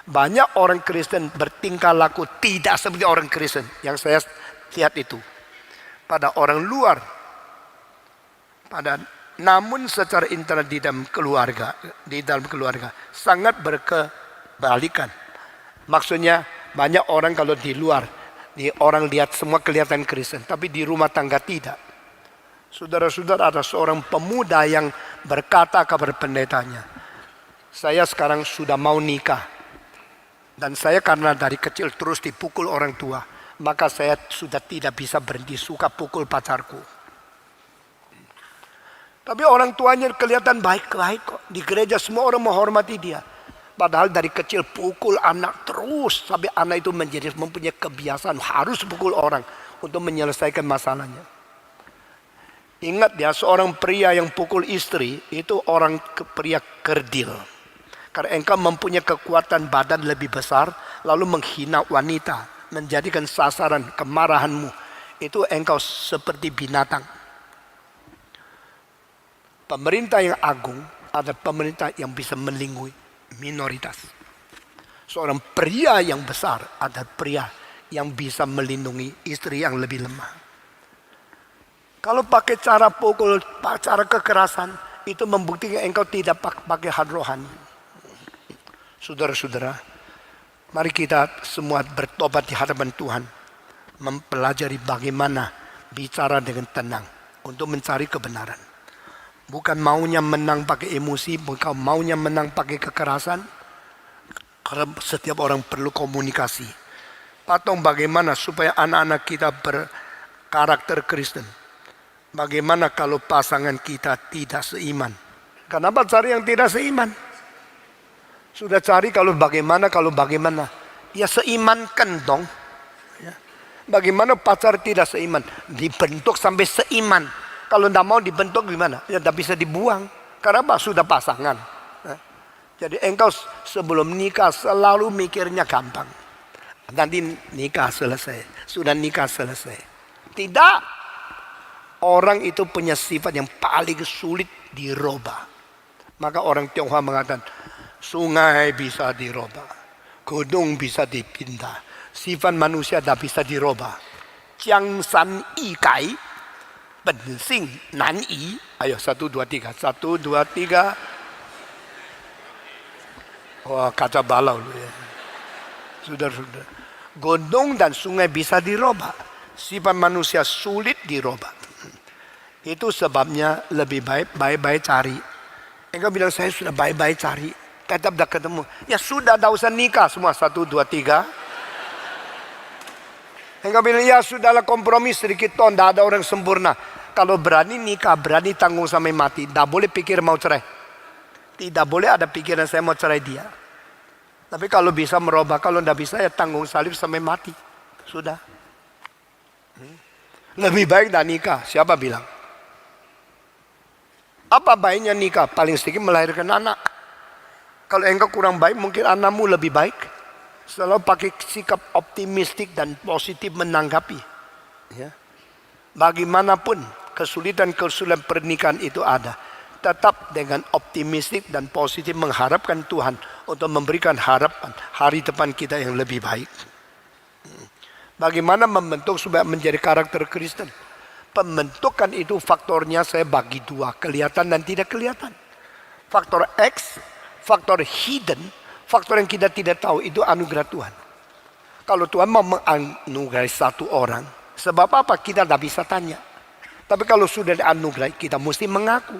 Banyak orang Kristen bertingkah laku tidak seperti orang Kristen. Yang saya lihat itu. Pada orang luar. Namun secara internal di dalam keluarga. Sangat berkebalikan. Maksudnya banyak orang kalau di luar. Orang lihat semua kelihatan Kristen. Tapi di rumah tangga tidak. Saudara-saudara, ada seorang pemuda yang berkata kepada pendetanya. Saya sekarang sudah mau nikah. Dan saya karena dari kecil terus dipukul orang tua. Maka saya sudah tidak bisa berhenti suka pukul pacarku. Tapi orang tuanya kelihatan baik-baik kok. Di gereja semua orang menghormati dia. Padahal dari kecil pukul anak terus. Sampai anak itu mempunyai kebiasaan harus pukul orang. Untuk menyelesaikan masalahnya. Ingat ya, seorang pria yang pukul istri. Itu orang pria kerdil. Karena engkau mempunyai kekuatan badan lebih besar, lalu menghina wanita, menjadikan sasaran kemarahanmu. Itu engkau seperti binatang. Pemerintah yang agung adalah pemerintah yang bisa melindungi minoritas. Seorang pria yang besar adalah pria yang bisa melindungi istri yang lebih lemah. Kalau pakai cara pukul, cara kekerasan, itu membuktikan engkau tidak pakai hati rohani. Saudara-saudara, mari kita semua bertobat di hadapan Tuhan. Mempelajari bagaimana bicara dengan tenang untuk mencari kebenaran. Bukan maunya menang pakai emosi, bukan maunya menang pakai kekerasan. Karena setiap orang perlu komunikasi. Atau bagaimana supaya anak-anak kita berkarakter Kristen. Bagaimana kalau pasangan kita tidak seiman? Kenapa cari yang tidak seiman? Sudah cari kalau bagaimana. Ya seimankan dong. Ya. Bagaimana pacar tidak seiman? Dibentuk sampai seiman. Kalau tidak mau dibentuk gimana? Ya tidak bisa dibuang. Karena sudah pasangan. Ya. Jadi engkau sebelum nikah selalu mikirnya gampang. Nanti nikah selesai. Sudah nikah selesai. Tidak. Orang itu punya sifat yang paling sulit dirubah. Maka orang Tionghoa mengatakan, sungai bisa dirubah, gunung bisa dipindah, sifat manusia tidak bisa dirubah. Jiang san yi gai, bensing nan yi. Ayo 1, 2, 3. 1, 2, 3. Wah, kaca balau lu ya. Saudara-saudara, gunung dan sungai bisa dirubah, sifat manusia sulit dirubah. Itu sebabnya lebih baik cari. Engkau bilang saya sudah baik cari, tetap dah ketemu. Ya sudah, dah usah nikah semua. 1, 2, 3. Engkau bilang ya sudahlah kompromi sedikit toh, tidak ada orang sempurna. Kalau berani nikah, berani tanggung sampai mati, tidak boleh pikir mau cerai. Tidak boleh ada pikiran saya mau cerai dia. Tapi kalau bisa merubah, kalau tidak bisa ya tanggung salib sampai mati. Sudah. Lebih baik dah nikah. Siapa bilang? Apa baiknya nikah? Paling sedikit melahirkan anak. Kalau engkau kurang baik, mungkin anakmu lebih baik. Selalu pakai sikap optimistik dan positif menanggapi. Ya. Bagaimanapun kesulitan pernikahan itu ada. Tetap dengan optimistik dan positif mengharapkan Tuhan untuk memberikan harapan hari depan kita yang lebih baik. Bagaimana membentuk supaya menjadi karakter Kristen? Pembentukan itu faktornya saya bagi dua, kelihatan dan tidak kelihatan. Faktor X, faktor hidden, faktor yang kita tidak tahu itu anugerah Tuhan. Kalau Tuhan mau menganugerai satu orang, sebab apa kita tidak bisa tanya. Tapi kalau sudah dianugerai, kita mesti mengaku.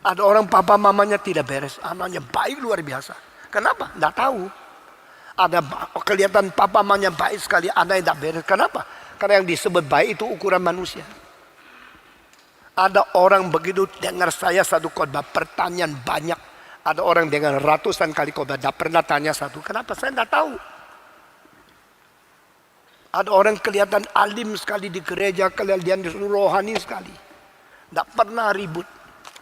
Ada orang papa mamanya tidak beres, anaknya baik luar biasa. Kenapa? Tidak tahu. Ada kelihatan papa mamanya baik sekali, anaknya tidak beres. Kenapa? Karena yang disebut baik itu ukuran manusia. Ada orang begitu dengar saya satu khotbah, pertanyaan banyak. Ada orang dengar ratusan kali khotbah, tidak pernah tanya satu. Kenapa? Saya tidak tahu. Ada orang kelihatan alim sekali di gereja, kelihatan rohani sekali. Tidak pernah ribut.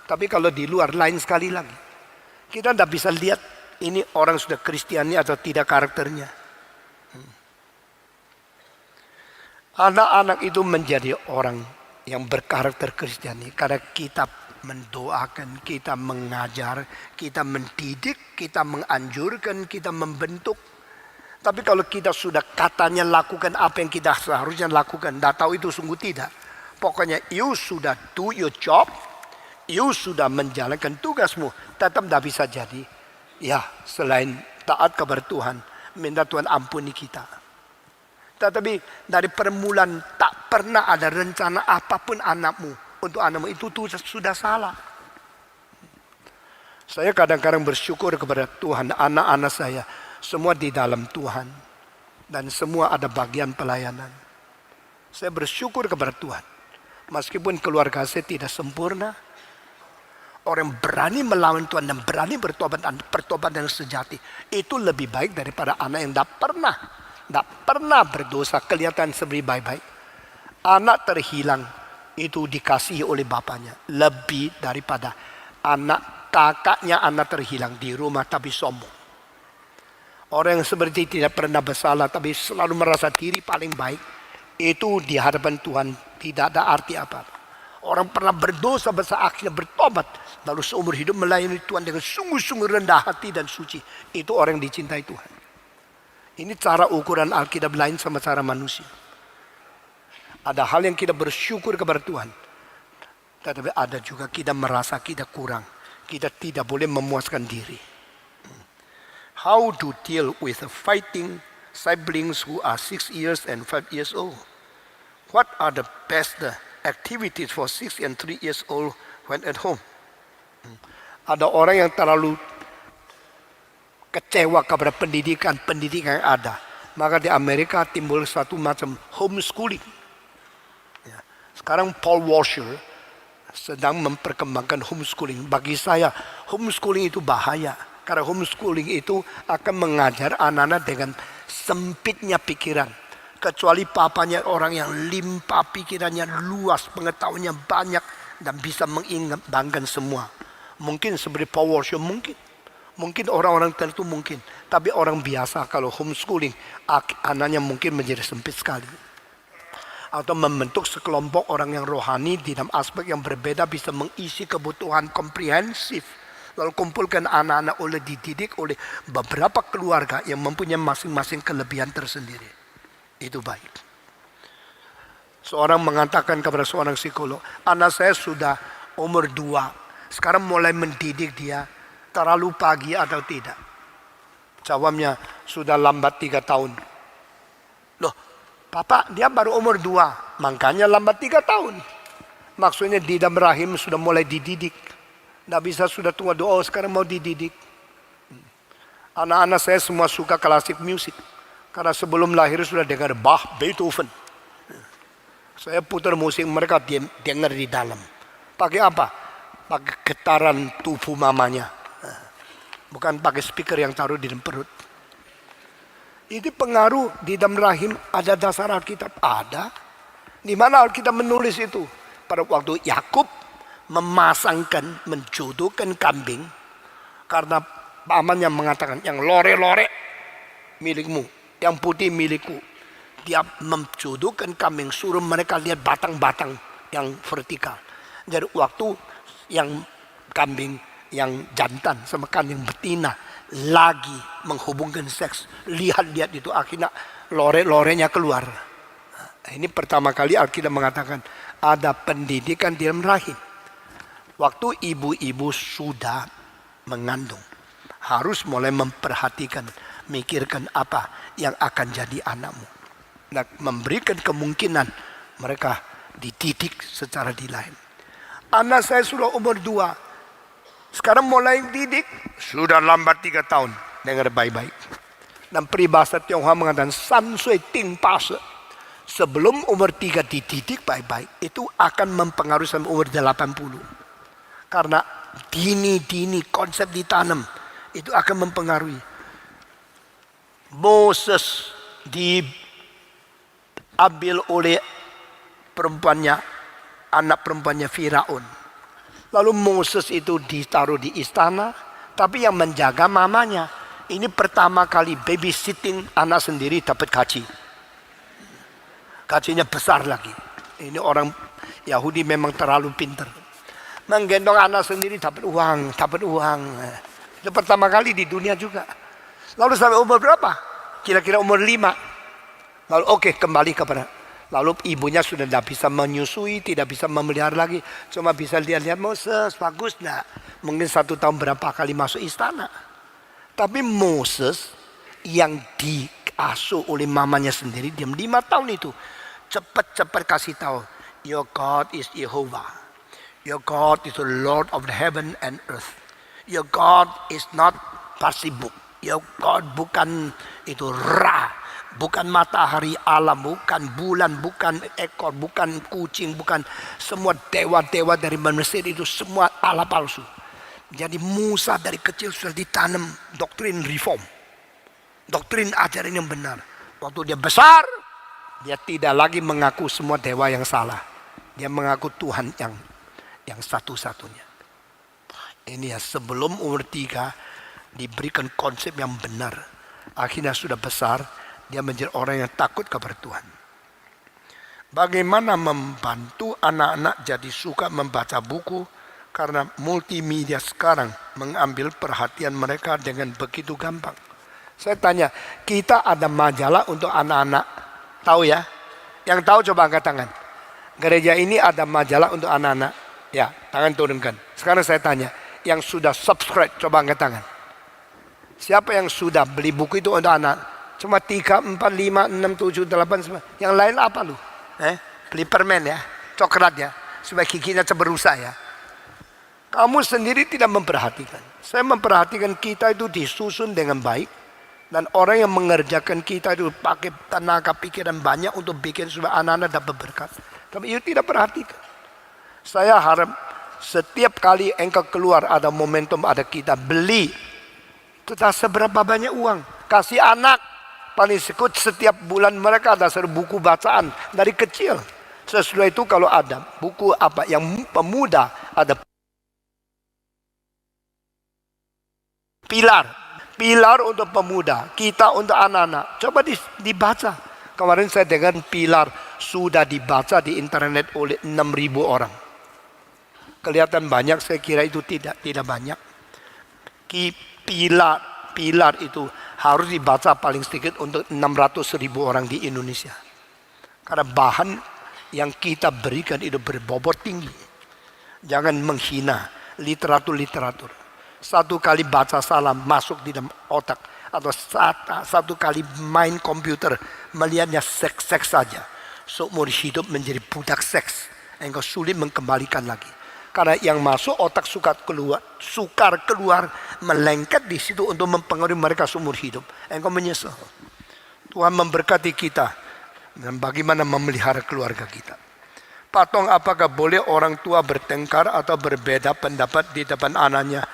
Tapi kalau di luar lain sekali lagi. Kita tidak bisa lihat ini orang sudah Kristiani atau tidak karakternya. Anak-anak itu menjadi orang yang berkarakter Kristiani karena kita mendoakan, kita mengajar, kita mendidik, kita menganjurkan, kita membentuk. Tapi kalau kita sudah katanya lakukan apa yang kita seharusnya lakukan, tidak tahu itu sungguh tidak. Pokoknya you sudah do your job, you sudah menjalankan tugasmu, tetap tidak bisa jadi. Ya selain taat kepada Tuhan, minta Tuhan ampuni kita. Tetapi dari permulaan tak pernah ada rencana apapun anakmu. Untuk anakmu itu sudah salah. Saya kadang-kadang bersyukur kepada Tuhan. Anak-anak saya semua di dalam Tuhan. Dan semua ada bagian pelayanan. Saya bersyukur kepada Tuhan. Meskipun keluarga saya tidak sempurna. Orang berani melawan Tuhan dan berani bertobat dan pertobatan yang sejati. Itu lebih baik daripada anak yang tidak pernah berdosa, kelihatan seperti baik-baik. Anak terhilang itu dikasihi oleh bapaknya. Lebih daripada kakaknya anak terhilang di rumah tapi sombong. Orang yang seperti tidak pernah bersalah tapi selalu merasa diri paling baik. Itu di hadapan Tuhan tidak ada arti apa-apa. Orang pernah berdosa besar akhirnya bertobat. Lalu seumur hidup melayani Tuhan dengan sungguh-sungguh rendah hati dan suci. Itu orang yang dicintai Tuhan. Ini cara ukuran Alkitab lain sama cara manusia. Ada hal yang kita bersyukur kepada Tuhan. Tetapi ada juga kita merasa kita kurang. Kita tidak boleh memuaskan diri. How to deal with fighting siblings who are 6 years and 5 years old? What are the best activities for 6 and 3 years old when at home? Ada orang yang terlalu kecewa kepada pendidikan yang ada. Maka di Amerika timbul satu macam homeschooling. Sekarang Paul Washer sedang memperkembangkan homeschooling. Bagi saya homeschooling itu bahaya. Karena homeschooling itu akan mengajar anak-anak dengan sempitnya pikiran. Kecuali papanya orang yang limpah pikirannya luas, pengetahuannya banyak dan bisa mengimbangkan semua. Mungkin seperti Paul Washer, mungkin orang-orang tertentu mungkin. Tapi orang biasa kalau homeschooling, anaknya mungkin menjadi sempit sekali. Atau membentuk sekelompok orang yang rohani di dalam aspek yang berbeda bisa mengisi kebutuhan komprehensif. Lalu kumpulkan anak-anak dididik oleh beberapa keluarga yang mempunyai masing-masing kelebihan tersendiri. Itu baik. Seorang mengatakan kepada seorang psikolog, anak saya sudah umur 2. Sekarang mulai mendidik dia terlalu pagi atau tidak. Jawabnya, sudah lambat 3 tahun. Loh, Papa dia baru umur 2, makanya lambat 3 tahun. Maksudnya di dalam rahim sudah mulai dididik. Tidak bisa sudah tunggu doa, sekarang mau dididik. Anak-anak saya semua suka klasik musik. Karena sebelum lahir sudah dengar Bach, Beethoven. Saya putar musik, mereka dengar di dalam. Pakai apa? Pakai getaran tubuh mamanya. Bukan pakai speaker yang taruh di dalam perut. Itu pengaruh di dalam rahim, ada dasar Alkitab. Ada. Di mana Alkitab menulis itu? Pada waktu Yakub memasangkan, menjodohkan kambing. Karena pamannya mengatakan, yang lore-lore milikmu, yang putih milikku. Dia menjodohkan kambing, suruh mereka lihat batang-batang yang vertikal. Jadi waktu yang kambing yang jantan sama kambing betina lagi menghubungkan seks, lihat-lihat itu akhirnya lore-lorenya keluar. Ini pertama kali Alkitab mengatakan ada pendidikan di dalam rahim. Waktu ibu-ibu sudah mengandung, harus mulai memperhatikan, mikirkan apa yang akan jadi anakmu. Nah, memberikan kemungkinan mereka dididik secara dilain. Anak saya sudah umur 2, sekarang mulai didik, sudah lambat 3 tahun. Dengar baik-baik. Dan peribahasa Tionghoa mengatakan san sui ting pa se. Sebelum umur 3 dididik baik-baik, itu akan mempengaruhi sampai umur 80. Karena dini konsep ditanam, itu akan mempengaruhi. Moses diambil oleh perempuannya, anak perempuannya Firaun. Lalu Moses itu ditaruh di istana, tapi yang menjaga mamanya. Ini pertama kali babysitting anak sendiri dapat gaji. Gajinya besar lagi. Ini orang Yahudi memang terlalu pintar. Menggendong anak sendiri dapat uang. Itu pertama kali di dunia juga. Lalu sampai umur berapa? Kira-kira umur 5. Lalu kembali kepada. Lalu ibunya sudah tidak bisa menyusui, tidak bisa memelihara lagi. Cuma bisa lihat-lihat, Moses bagus enggak? Mungkin 1 tahun berapa kali masuk istana. Tapi Moses yang diasuh oleh mamanya sendiri, diam 5 tahun itu. Cepat-cepat kasih tahu, your God is Jehovah. Your God is the Lord of the heaven and earth. Your God is not Pasibuk. Your God bukan itu Ra. Bukan matahari alam, bukan bulan, bukan ekor, bukan kucing, bukan semua dewa-dewa dari Mesir itu semua Allah palsu. Jadi Musa dari kecil sudah ditanam doktrin reform. Doktrin ajaran yang benar. Waktu dia besar, dia tidak lagi mengaku semua dewa yang salah. Dia mengaku Tuhan yang satu-satunya. Ini ya, sebelum umur 3 diberikan konsep yang benar. Akhirnya sudah besar, dia menjadi orang yang takut kepada Tuhan. Bagaimana membantu anak-anak jadi suka membaca buku karena multimedia sekarang mengambil perhatian mereka dengan begitu gampang. Saya tanya, kita ada majalah untuk anak-anak, tahu ya? Yang tahu coba angkat tangan. Gereja ini ada majalah untuk anak-anak. Ya, tangan turunkan. Sekarang saya tanya, yang sudah subscribe coba angkat tangan. Siapa yang sudah beli buku itu untuk anak? Cuma 3, 4, 5, 6, 7, 8, 9. Yang lain apa lu? Beli permen ya, coklat ya, supaya giginya ceberusak ya. Kamu sendiri tidak memperhatikan. Saya memperhatikan kita itu disusun dengan baik. Dan orang yang mengerjakan kita itu pakai tenaga pikiran banyak untuk bikin supaya anak-anak dapat berkat. Tapi itu tidak perhatikan. Saya harap setiap kali engkau keluar ada momentum, ada kita beli. Tidak seberapa banyak uang. Kasih anak. Paling sekut setiap bulan mereka ada buku bacaan dari kecil. Sesudah itu kalau ada buku apa yang pemuda, ada pilar untuk pemuda, kita untuk anak-anak. Coba dibaca. Kemarin saya dengar pilar sudah dibaca di internet oleh 6.000 orang. Kelihatan banyak, saya kira itu tidak banyak. Pilar itu harus dibaca paling sedikit untuk 600.000 orang di Indonesia. Karena bahan yang kita berikan itu berbobot tinggi. Jangan menghina literatur. Satu kali baca salah masuk di dalam otak. Atau satu kali main komputer melihatnya seks saja. Seumur hidup menjadi budak seks. Engkau sulit mengembalikan lagi. Karena yang masuk otak sukar keluar, melengket di situ untuk mempengaruhi mereka seumur hidup. Engkau menyesal. Tuhan memberkati kita dan bagaimana memelihara keluarga kita. Patong, apakah boleh orang tua bertengkar atau berbeda pendapat di depan anaknya?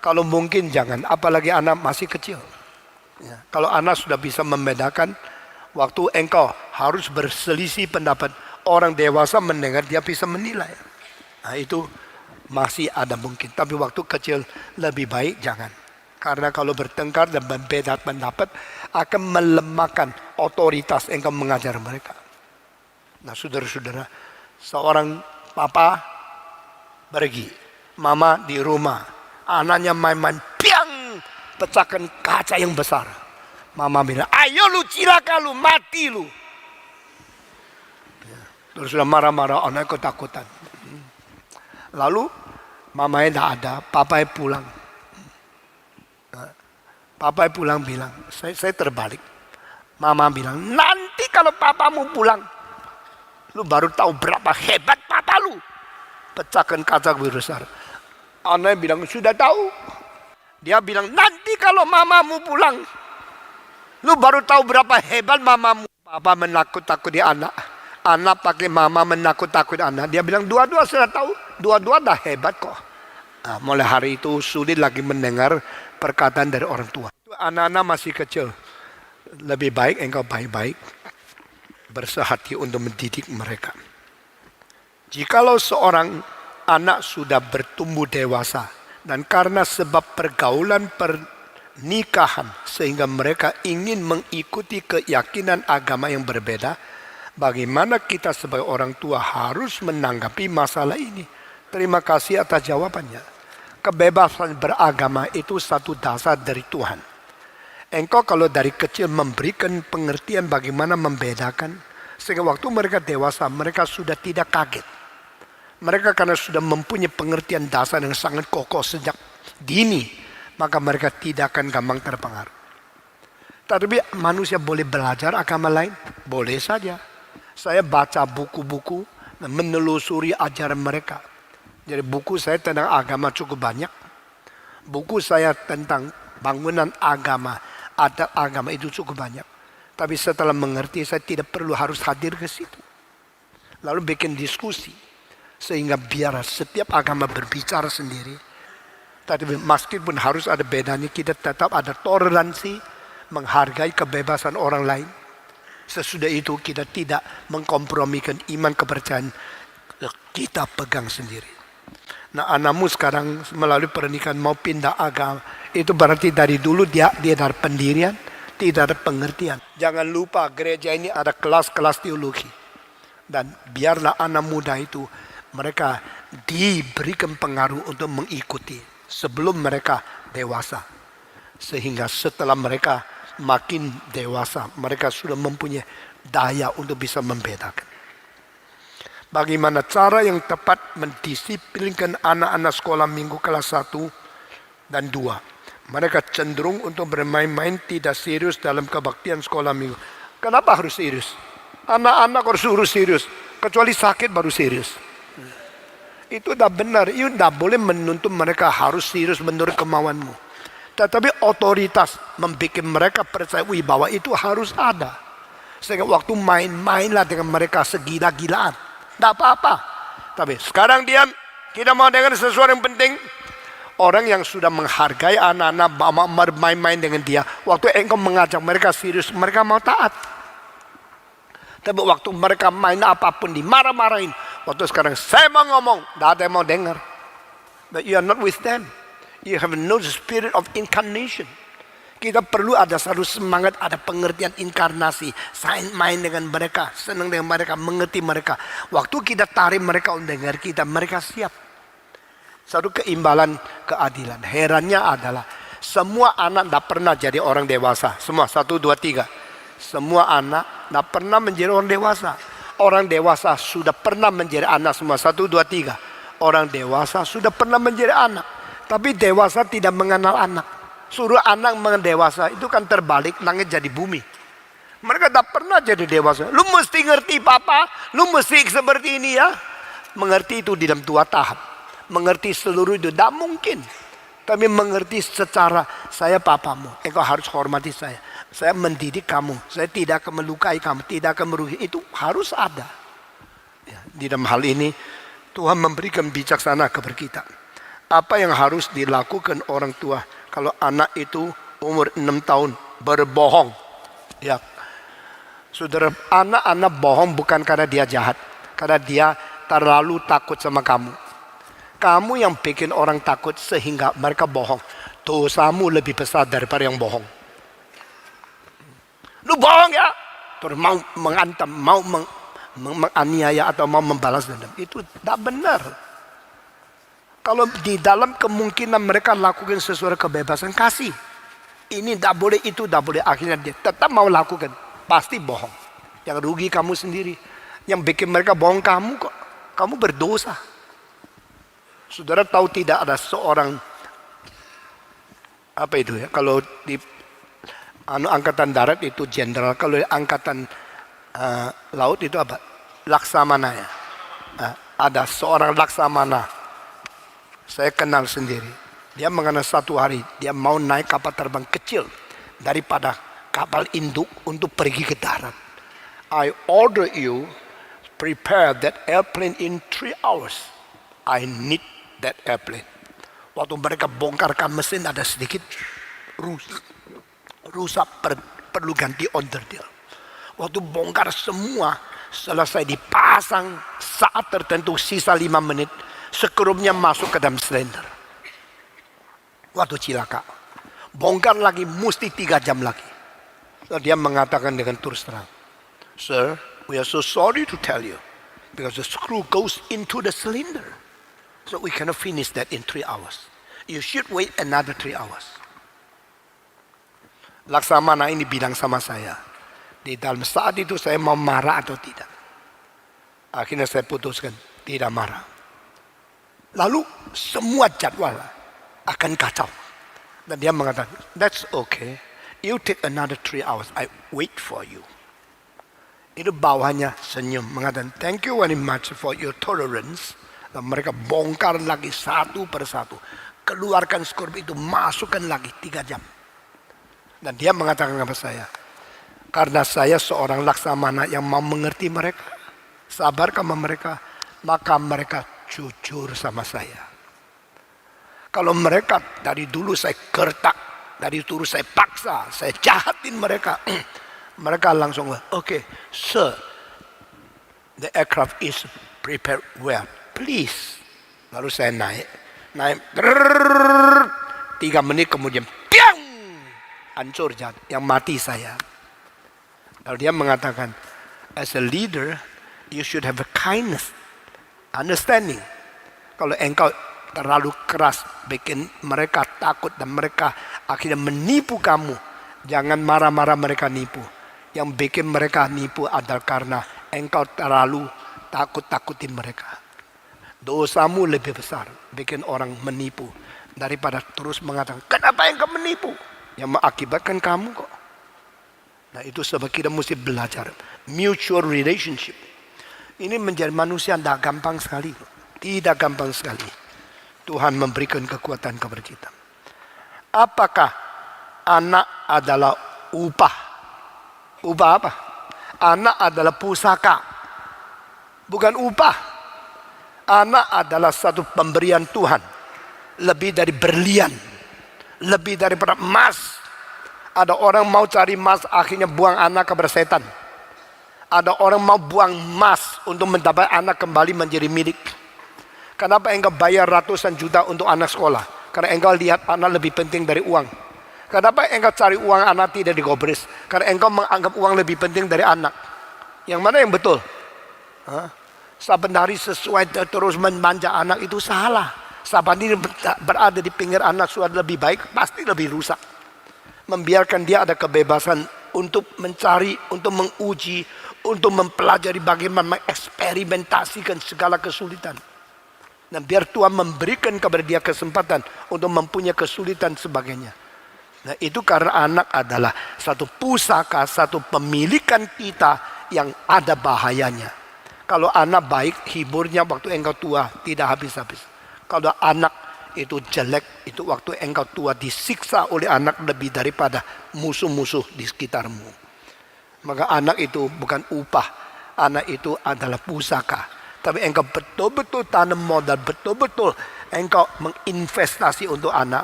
Kalau mungkin jangan, apalagi anak masih kecil. Ya, kalau anak sudah bisa membedakan, waktu engkau harus berselisih pendapat, orang dewasa mendengar dia bisa menilai. Nah itu masih ada mungkin. Tapi waktu kecil lebih baik jangan. Karena kalau bertengkar dan berbeda pendapat akan melemahkan otoritas engkau mengajar mereka. Nah saudara-saudara, seorang papa pergi, mama di rumah, anaknya main-main, piang, pecahkan kaca yang besar. Mama bilang, ayo lu cilaka lu, mati lu. Terus sudah marah-marah, anak ketakutan. Lalu mamanya tidak ada, papanya pulang. Papanya pulang bilang, saya terbalik. Mama bilang, nanti kalau papamu pulang, lu baru tahu berapa hebat papa lu. Pecahkan kaca besar. Anaknya bilang, sudah tahu. Dia bilang, nanti kalau mamamu pulang, lu baru tahu berapa hebat mamamu. Papa menakut-takuti anak. Anak pakai mama menakut-takuti anak. Dia bilang, dua-dua sudah tahu. Dua-dua dah hebat kok. Nah, mulai hari itu sulit lagi mendengar perkataan dari orang tua. Anak-anak masih kecil. Lebih baik engkau baik-baik bersehati untuk mendidik mereka. Jikalau seorang anak sudah bertumbuh dewasa dan karena sebab pergaulan pernikahan sehingga mereka ingin mengikuti keyakinan agama yang berbeda, bagaimana kita sebagai orang tua harus menanggapi masalah ini? Terima kasih atas jawabannya. Kebebasan beragama itu satu dasar dari Tuhan. Engkau kalau dari kecil memberikan pengertian bagaimana membedakan, sehingga waktu mereka dewasa, mereka sudah tidak kaget. Mereka karena sudah mempunyai pengertian dasar yang sangat kokoh sejak dini, maka mereka tidak akan gampang terpengaruh. Tapi manusia boleh belajar agama lain? Boleh saja. Saya baca buku-buku dan menelusuri ajaran mereka. Jadi buku saya tentang agama cukup banyak. Buku saya tentang bangunan agama, adat agama itu cukup banyak. Tapi setelah mengerti saya tidak perlu harus hadir ke situ. Lalu bikin diskusi. Sehingga biar setiap agama berbicara sendiri. Tapi meskipun harus ada bedanya, kita tetap ada toleransi, menghargai kebebasan orang lain. Sesudah itu kita tidak mengkompromikan iman kepercayaan, kita pegang sendiri. Nah anakmu sekarang melalui pernikahan mau pindah agama, itu berarti dari dulu dia ada pendirian, tidak ada pengertian. Jangan lupa gereja ini ada kelas-kelas teologi. Dan biarlah anak muda itu mereka diberikan pengaruh untuk mengikuti sebelum mereka dewasa. Sehingga setelah mereka makin dewasa, mereka sudah mempunyai daya untuk bisa membedakan. Bagaimana cara yang tepat mendisiplinkan anak-anak sekolah minggu kelas 1 dan 2. Mereka cenderung untuk bermain-main tidak serius dalam kebaktian sekolah minggu. Kenapa harus serius? Anak-anak harus serius. Kecuali sakit baru serius. Itu dah benar. You tidak boleh menuntut mereka harus serius menurut kemauanmu. Tetapi otoritas membuat mereka percaya bahwa itu harus ada. Sehingga waktu main-mainlah dengan mereka segila-gilaan. Tidak apa-apa. Tapi sekarang diam. Kita mau dengar sesuatu yang penting. Orang yang sudah menghargai anak-anak bermain-main dengan dia. Waktu engkau mengajak mereka serius, mereka mau taat. Tapi waktu mereka main apapun dimarah-marahin. Waktu sekarang saya mau ngomong, tidak ada yang mau dengar. But you are not with them. You have no spirit of incarnation. Kita perlu ada satu semangat, ada pengertian inkarnasi. Saya main dengan mereka, senang dengan mereka, mengerti mereka. Waktu kita tarik mereka untuk dengar kita, mereka siap. Satu keimbangan keadilan. Herannya adalah semua anak tidak pernah jadi orang dewasa. Semua 1, 2, 3. Semua anak tidak pernah menjadi orang dewasa. Orang dewasa sudah pernah menjadi anak semua. 1, 2, 3. Orang dewasa sudah pernah menjadi anak. Tapi dewasa tidak mengenal anak. Suruh anak mendewasa itu kan terbalik, langit jadi bumi. Mereka tak pernah jadi dewasa. Lu mesti ngerti papa, lu mesti seperti ini ya. Mengerti itu di dalam 2 tahap. Mengerti seluruh itu tidak mungkin. Tapi mengerti secara saya papamu, engkau harus hormati saya. Saya mendidik kamu, saya tidak akan melukai kamu, tidak akan merugi. Itu harus ada. Ya, di dalam hal ini Tuhan memberikan bijaksana kepada kita. Apa yang harus dilakukan orang tua kalau anak itu umur 6 tahun berbohong? Ya, saudara, anak-anak bohong bukan karena dia jahat, karena dia terlalu takut sama kamu. Kamu yang bikin orang takut sehingga mereka bohong. Dosamu lebih besar daripada yang bohong. Lu bohong ya, terus mau mengancam, mau menganiaya atau mau membalas dendam. Itu tidak benar. Kalau di dalam kemungkinan mereka lakukan sesuatu kebebasan, kasih. Ini tidak boleh, itu tidak boleh. Akhirnya dia tetap mau lakukan. Pasti bohong. Yang rugi kamu sendiri. Yang bikin mereka bohong kamu kok. Kamu berdosa. Saudara tahu tidak ada seorang, apa itu ya, kalau di angkatan darat itu jenderal, kalau di angkatan laut itu apa? Laksamana ya. Ada seorang laksamana. Saya kenal sendiri. Dia mengenal satu hari, dia mau naik kapal terbang kecil daripada kapal induk untuk pergi ke darat. I order you prepare that airplane in 3 hours. I need that airplane. Waktu mereka bongkarkan mesin ada sedikit rusak, perlu ganti onderdil. Waktu bongkar semua selesai dipasang, saat tertentu sisa 5 menit. Sekrumnya masuk ke dalam silinder. Waktu cilaka. Bongkar lagi mesti 3 jam lagi. So, dia mengatakan dengan terus terang, Sir, we are so sorry to tell you. Because the screw goes into the cylinder. So we cannot finish that in 3 hours. You should wait another 3 hours. Laksamana ini bilang sama saya. Di dalam saat itu saya mau marah atau tidak. Akhirnya saya putuskan tidak marah. Lalu semua jadwal akan kacau. Dan dia mengatakan, that's okay. You take another 3 hours. I wait for you. Itu bawahnya senyum. Mengatakan, thank you very much for your tolerance. Dan mereka bongkar lagi satu persatu. Keluarkan skor itu, masukkan lagi 3 jam. Dan dia mengatakan kepada saya, karena saya seorang laksamana yang mau mengerti mereka, sabar sama mereka, maka mereka jujur sama saya. Kalau mereka dari dulu saya gertak, dari dulu saya paksa, saya jahatin mereka, mereka langsung, okay, sir, the aircraft is prepared well, please. Lalu saya naik, 3 menit kemudian, piang, hancur yang mati saya. Lalu dia mengatakan, as a leader, You should have a kindness, understanding. Kalau engkau terlalu keras, bikin mereka takut dan mereka akhirnya menipu kamu. Jangan marah-marah mereka nipu. Yang bikin mereka nipu adalah karena engkau terlalu takut-takutin mereka. Dosamu lebih besar, bikin orang menipu. Daripada terus mengatakan, kenapa engkau menipu? Yang mengakibatkan kamu kok. Nah itu sebab kita mesti belajar. Mutual relationship. Ini menjadi manusia tidak gampang sekali. Tidak gampang sekali. Tuhan memberikan kekuatan kepada kita. Apakah anak adalah upah? Upah apa? Anak adalah pusaka. Bukan upah. Anak adalah satu pemberian Tuhan. Lebih dari berlian. Lebih daripada emas. Ada orang mau cari emas, akhirnya buang anak kepada setan. Ada orang mau buang emas untuk mendapat anak kembali menjadi milik. Kenapa engkau bayar ratusan juta untuk anak sekolah? Karena engkau lihat anak lebih penting dari uang. Kenapa engkau cari uang anak tidak digobres? Karena engkau menganggap uang lebih penting dari anak. Yang mana yang betul? Saban hari sesuai terus memanja anak itu salah. Saban ini berada di pinggir anak sudah lebih baik, pasti lebih rusak. Membiarkan dia ada kebebasan untuk mencari, untuk menguji, untuk mempelajari bagaimana mengeksperimentasikan segala kesulitan. Dan biar Tuhan memberikan kepada dia kesempatan untuk mempunyai kesulitan sebagainya. Nah itu karena anak adalah satu pusaka, satu pemilikan kita yang ada bahayanya. Kalau anak baik, hiburnya waktu engkau tua tidak habis-habis. Kalau anak itu jelek, itu waktu engkau tua disiksa oleh anak lebih daripada musuh-musuh di sekitarmu. Maka anak itu bukan upah, anak itu adalah pusaka. Tapi engkau betul-betul tanam modal, betul-betul engkau menginvestasi untuk anak,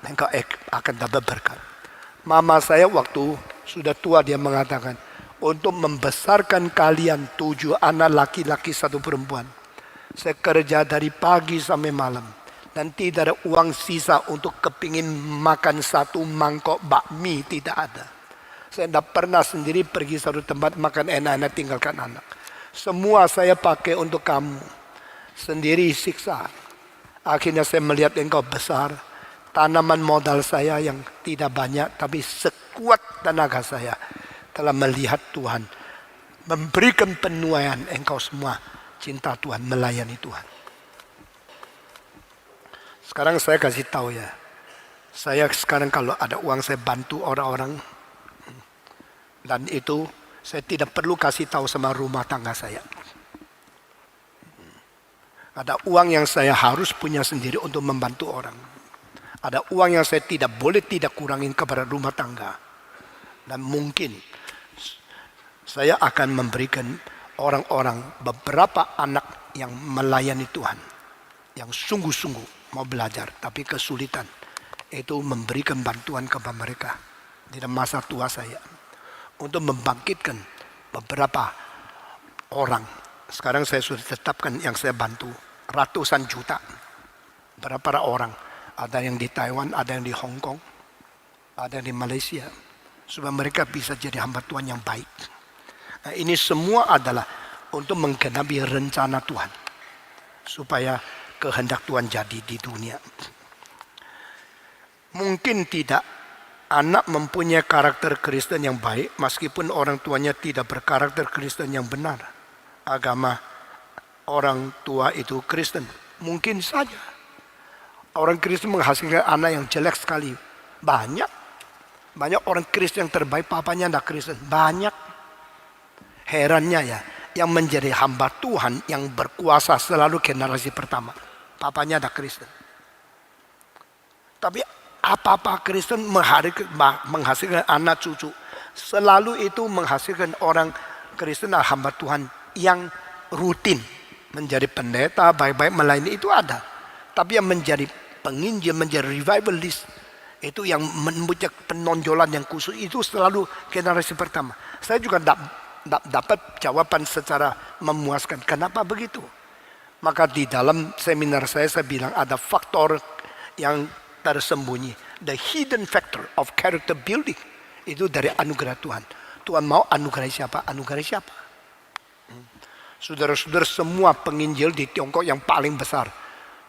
engkau akan dapat berkat. Mama saya waktu sudah tua dia mengatakan, untuk membesarkan kalian 7 anak laki-laki 1 perempuan. Saya kerja dari pagi sampai malam. Dan tidak ada uang sisa untuk kepingin makan 1 mangkok bakmi, tidak ada. Saya tidak pernah sendiri pergi satu tempat makan enak-enak tinggalkan anak. Semua saya pakai untuk kamu. Sendiri siksa. Akhirnya saya melihat engkau besar. Tanaman modal saya yang tidak banyak, tapi sekuat tenaga saya telah melihat Tuhan. Memberikan penuaian engkau semua. Cinta Tuhan, melayani Tuhan. Sekarang saya kasih tahu ya. Saya sekarang kalau ada uang saya bantu orang-orang. Dan itu saya tidak perlu kasih tahu sama rumah tangga saya. Ada uang yang saya harus punya sendiri untuk membantu orang. Ada uang yang saya tidak boleh tidak kurangin kepada rumah tangga. Dan mungkin saya akan memberikan orang-orang beberapa anak yang melayani Tuhan. Yang sungguh-sungguh mau belajar, tapi kesulitan. Itu memberikan bantuan kepada mereka. Di masa tua saya. Untuk membangkitkan beberapa orang. Sekarang saya sudah tetapkan yang saya bantu. Ratusan juta. Berapa orang. Ada yang di Taiwan, ada yang di Hong Kong. Ada yang di Malaysia. Supaya mereka bisa jadi hamba Tuhan yang baik. Nah, ini semua adalah untuk menggenapi rencana Tuhan. Supaya kehendak Tuhan jadi di dunia. Mungkin tidak anak mempunyai karakter Kristen yang baik meskipun orang tuanya tidak berkarakter Kristen yang benar. Agama orang tua itu Kristen. Mungkin saja. Orang Kristen menghasilkan anak yang jelek sekali. Banyak. Banyak orang Kristen yang terbaik papanya tidak Kristen. Banyak. Herannya ya. Yang menjadi hamba Tuhan yang berkuasa selalu generasi pertama. Papanya ada Kristen. Tapi apa-apa Kristen menghasilkan anak cucu. Selalu itu menghasilkan orang Kristen hamba Tuhan yang rutin. Menjadi pendeta, baik-baik melayani itu ada. Tapi yang menjadi penginjil, menjadi revivalist. Itu yang mempunyai penonjolan yang khusus. Itu selalu generasi pertama. Saya juga tidak dapat jawaban secara memuaskan. Kenapa begitu? Maka di dalam seminar saya bilang ada faktor yang tersembunyi. The hidden factor of character building. Itu dari anugerah Tuhan. Tuhan mau anugerah siapa? Anugerah siapa? Saudara-saudara, semua penginjil di Tiongkok yang paling besar,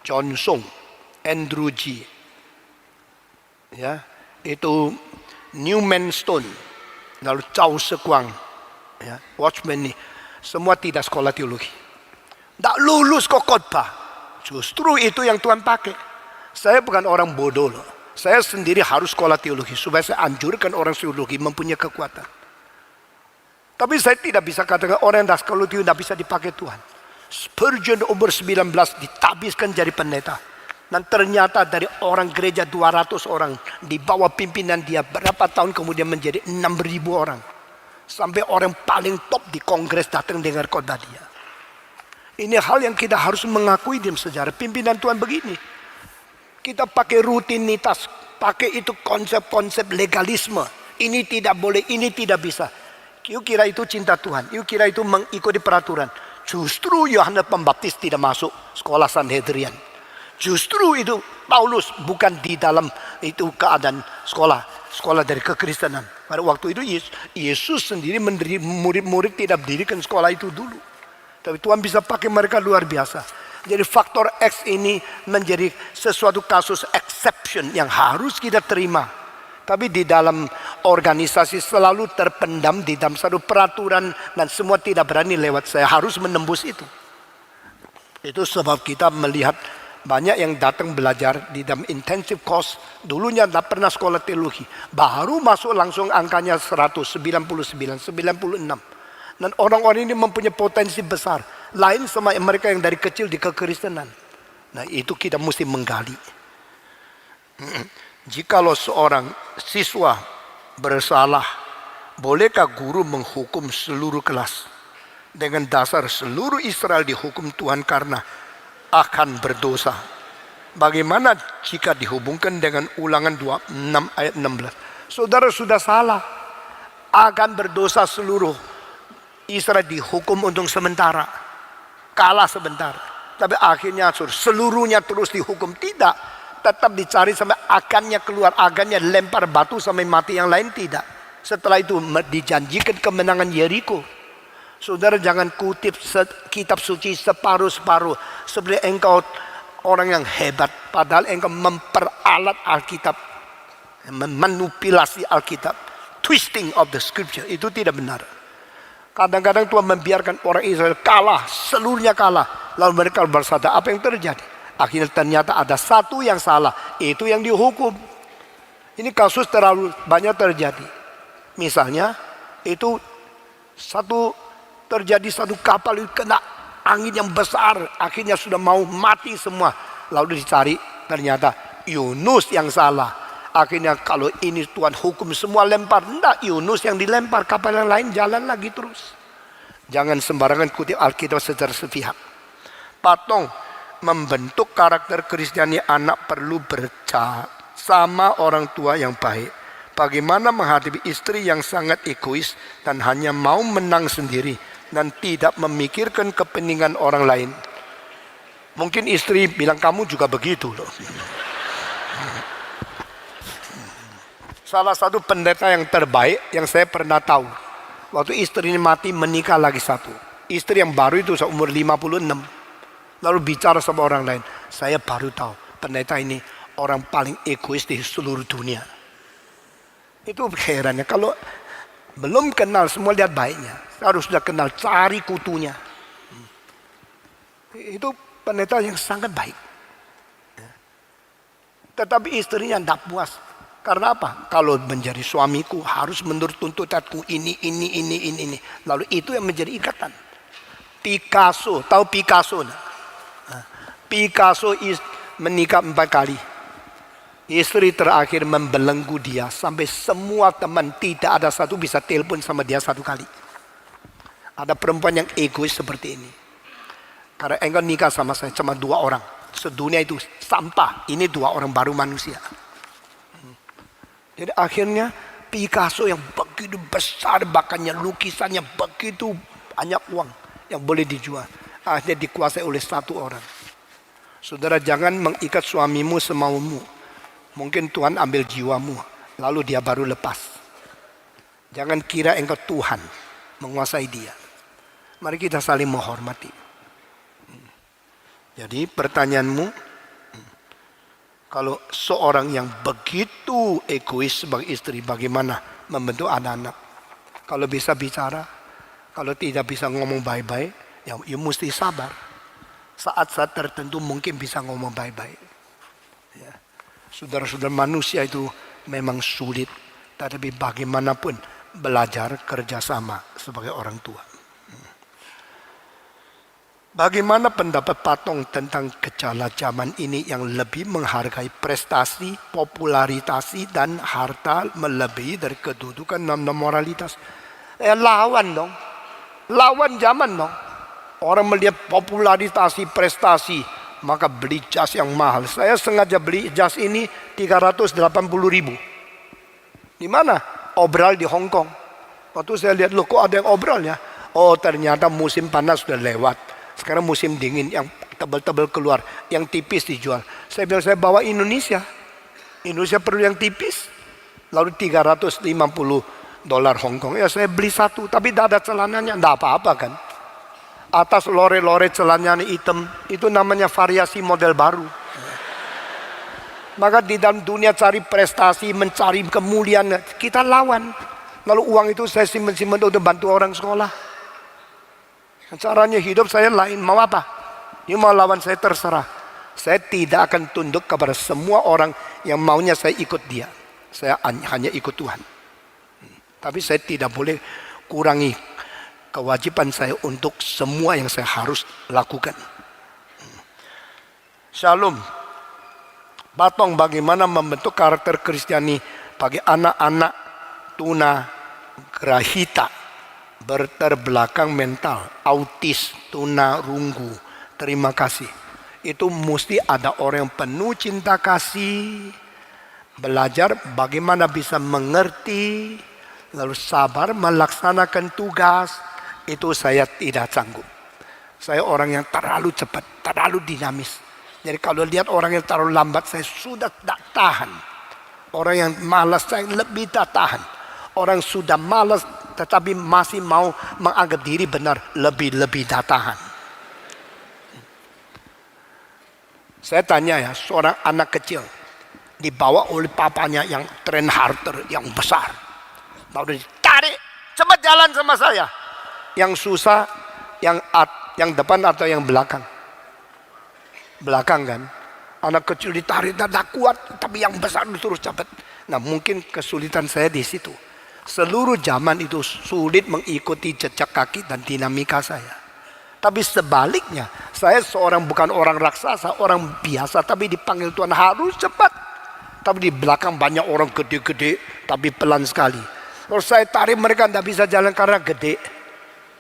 John Song, Andrew G, ya, itu Newman Stone, lalu Chao Sekuang, ya, Watchman nih, semua tidak sekolah teologi, tidak lulus kok khotbah. Justru itu yang Tuhan pakai. Saya bukan orang bodoh loh. Saya sendiri harus sekolah teologi supaya saya anjurkan orang teologi mempunyai kekuatan. Tapi saya tidak bisa katakan orang yang sekolah teologi tidak bisa dipakai Tuhan. Spurgeon umur 19 ditabiskan jadi pendeta. Dan ternyata dari orang gereja 200 orang di bawah pimpinan dia berapa tahun kemudian menjadi 6.000 orang. Sampai orang paling top di kongres datang dengar khotbah dia. Ini hal yang kita harus mengakui dalam sejarah pimpinan Tuhan begini. Kita pakai rutinitas, pakai itu konsep-konsep legalisme. Ini tidak boleh, ini tidak bisa. You kira itu cinta Tuhan, you kira itu mengikuti peraturan. Justru Yohanes Pembaptis tidak masuk sekolah Sanhedrian. Justru itu Paulus bukan di dalam itu keadaan sekolah dari kekristenan. Pada waktu itu Yesus sendiri murid-murid tidak mendirikan sekolah itu dulu. Tapi Tuhan bisa pakai mereka luar biasa. Jadi faktor X ini menjadi sesuatu kasus exception yang harus kita terima. Tapi di dalam organisasi selalu terpendam di dalam satu peraturan dan semua tidak berani lewat. Saya harus menembus itu. Itu sebab kita melihat banyak yang datang belajar di dalam intensive course. Dulunya tidak pernah sekolah teologi. Baru masuk langsung angkanya 199, 96. Dan orang-orang ini mempunyai potensi besar. Lain sama mereka yang dari kecil di kekristenan. Nah itu kita mesti menggali. Jikalau seorang siswa bersalah, bolehkah guru menghukum seluruh kelas? Dengan dasar seluruh Israel dihukum Tuhan karena akan berdosa. Bagaimana jika dihubungkan dengan Ulangan 26 ayat 16? Saudara sudah salah. Akan berdosa seluruh Israel dihukum untuk sementara. Kalah sebentar. Tapi akhirnya seluruhnya terus dihukum. Tidak. Tetap dicari sampai akannya keluar. Akannya lempar batu sampai mati, yang lain tidak. Setelah itu dijanjikan kemenangan Yeriko. Saudara jangan kutip kitab suci separuh-separuh. Seperti engkau orang yang hebat. Padahal engkau memperalat Alkitab. Memanipulasi Alkitab. Twisting of the scripture. Itu tidak benar. Kadang-kadang Tuhan membiarkan orang Israel kalah. Seluruhnya kalah. Lalu mereka berkata, apa yang terjadi? Akhirnya ternyata ada satu yang salah. Itu yang dihukum. Ini kasus terlalu banyak terjadi. Misalnya itu terjadi satu kapal itu kena angin yang besar. Akhirnya sudah mau mati semua. Lalu dicari, ternyata Yunus yang salah. Akhirnya kalau ini Tuhan hukum semua lempar. Tidak, Yunus yang dilempar. Kapal yang lain jalan lagi terus. Jangan sembarangan kutip Alkitab secara sepihak. Patong membentuk karakter Kristiani anak perlu bersama orang tua yang baik. Bagaimana menghadapi istri yang sangat egois dan hanya mau menang sendiri dan tidak memikirkan kepentingan orang lain. Mungkin istri bilang kamu juga begitu loh. Salah satu pendeta yang terbaik yang saya pernah tahu. Waktu istrinya mati menikah lagi satu. Istri yang baru itu seumur 56. Lalu bicara sama orang lain. Saya baru tahu pendeta ini orang paling egois di seluruh dunia. Itu herannya. Kalau belum kenal semua lihat baiknya. Harus sudah kenal, cari kutunya. Itu pendeta yang sangat baik. Tetapi istrinya tidak puas. Karena apa? Kalau menjadi suamiku harus menurut tuntutanku ini. Lalu itu yang menjadi ikatan. Picasso, tahu Picasso? Picasso menikah 4 kali. Istri terakhir membelenggu dia sampai semua teman tidak ada satu bisa telepon sama dia 1 kali. Ada perempuan yang egois seperti ini. Karena engkau nikah sama saya cuma 2 orang. Sedunia itu sampah. Ini 2 orang baru manusia. Jadi akhirnya Picasso yang begitu besar bakannya, lukisannya begitu banyak uang yang boleh dijual. Akhirnya dikuasai oleh 1 orang. Saudara jangan mengikat suamimu semaumu. Mungkin Tuhan ambil jiwamu. Lalu dia baru lepas. Jangan kira engkau Tuhan menguasai dia. Mari kita saling menghormati. Jadi pertanyaanmu, kalau seorang yang begitu egois sebagai istri, bagaimana membentuk anak-anak? Kalau bisa bicara, kalau tidak bisa ngomong baik-baik, ya mesti sabar. Saat-saat tertentu mungkin bisa ngomong baik-baik. Ya. Saudara-saudara, manusia itu memang sulit, tapi bagaimanapun belajar kerjasama sebagai orang tua. Bagaimana pendapat Patong tentang gejala zaman ini yang lebih menghargai prestasi, popularitas, dan harta melebihi dari kedudukan dan moralitas? Lawan dong. Lawan zaman dong. Orang melihat popularitas, prestasi, maka beli jas yang mahal. Saya sengaja beli jas ini 380.000. Di mana? Obral di Hong Kong. Waktu saya lihat, loh kok ada yang obral ya? Oh ternyata musim panas sudah lewat. Sekarang musim dingin, yang tebal-tebal keluar, yang tipis dijual. Saya bilang, saya bawa Indonesia. Indonesia perlu yang tipis. Lalu $350 Hong Kong. Ya saya beli satu, tapi tidak ada celananya, tidak apa-apa kan. Atas lore-lore celananya hitam, itu namanya variasi model baru. Maka di dalam dunia cari prestasi, mencari kemuliaan, kita lawan. Lalu uang itu saya simpan-simpan untuk bantu orang sekolah. Caranya hidup saya lain, mau apa? Ini mau lawan saya terserah. Saya tidak akan tunduk kepada semua orang yang maunya saya ikut dia. Saya hanya ikut Tuhan. Tapi saya tidak boleh kurangi kewajiban saya untuk semua yang saya harus lakukan. Shalom. Patong, bagaimana membentuk karakter Kristiani bagi anak-anak tuna grahita, berterbelakang mental, autis, tuna rungu. Terima kasih. Itu mesti ada orang yang penuh cinta kasih, belajar bagaimana bisa mengerti, lalu sabar melaksanakan tugas. Itu saya tidak sanggup. Saya orang yang terlalu cepat, terlalu dinamis. Jadi kalau lihat orang yang terlalu lambat, saya sudah tak tahan. Orang yang malas, saya lebih tak tahan. Orang sudah malas tetapi masih mau menganggap diri benar, lebih tak tahan. Saya tanya ya, seorang anak kecil dibawa oleh papanya yang trend harder, yang besar. Lalu ditarik, cepat jalan sama saya. Yang susah, yang depan atau yang belakang? Belakang kan. Anak kecil ditarik, tidak kuat, tapi yang besar terus cepat. Nah mungkin kesulitan saya di situ. Seluruh zaman itu sulit mengikuti jejak kaki dan dinamika saya. Tapi sebaliknya, saya seorang bukan orang raksasa, orang biasa, tapi dipanggil Tuhan harus cepat. Tapi di belakang banyak orang gede-gede, tapi pelan sekali. Kalau saya tarik mereka tidak bisa jalan karena gede.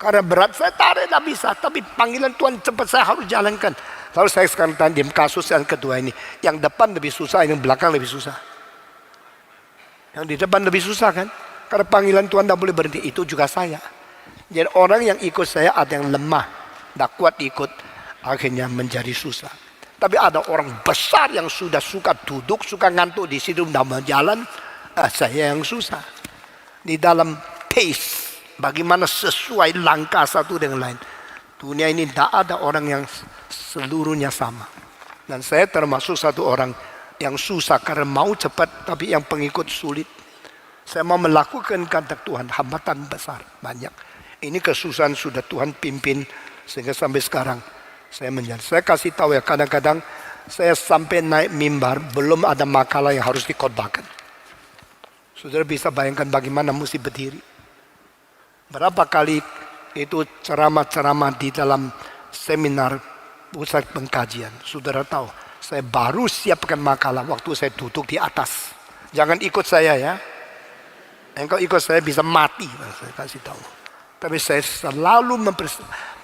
Karena berat, saya tarik tidak bisa. Tapi panggilan Tuhan cepat saya harus jalankan. Lalu saya sekarang tanya kasus yang kedua ini. Yang depan lebih susah, yang belakang lebih susah. Yang di depan lebih susah kan? Karena panggilan Tuhan tidak boleh berhenti. Itu juga saya. Jadi orang yang ikut saya ada yang lemah, tidak kuat ikut, akhirnya menjadi susah. Tapi ada orang besar yang sudah suka duduk, suka ngantuk di situ, tidak mau jalan. Saya yang susah. Di dalam pace, bagaimana sesuai langkah satu dengan lain. Dunia ini tidak ada orang yang seluruhnya sama. Dan saya termasuk satu orang yang susah karena mau cepat, tapi yang pengikut sulit. Saya mau melakukan kehendak Tuhan, hambatan besar, banyak. Ini kesusahan sudah Tuhan pimpin sehingga sampai sekarang saya menjalan. Saya kasih tahu ya, kadang-kadang saya sampai naik mimbar belum ada makalah yang harus dikhotbahkan. Saudara bisa bayangkan bagaimana mesti berdiri. Berapa kali itu ceramah-ceramah di dalam seminar pusat pengkajian. Saudara tahu, saya baru siapkan makalah waktu saya duduk di atas. Jangan ikut saya ya. Engkau ikut saya bisa mati, saya kasih tahu. Tapi saya selalu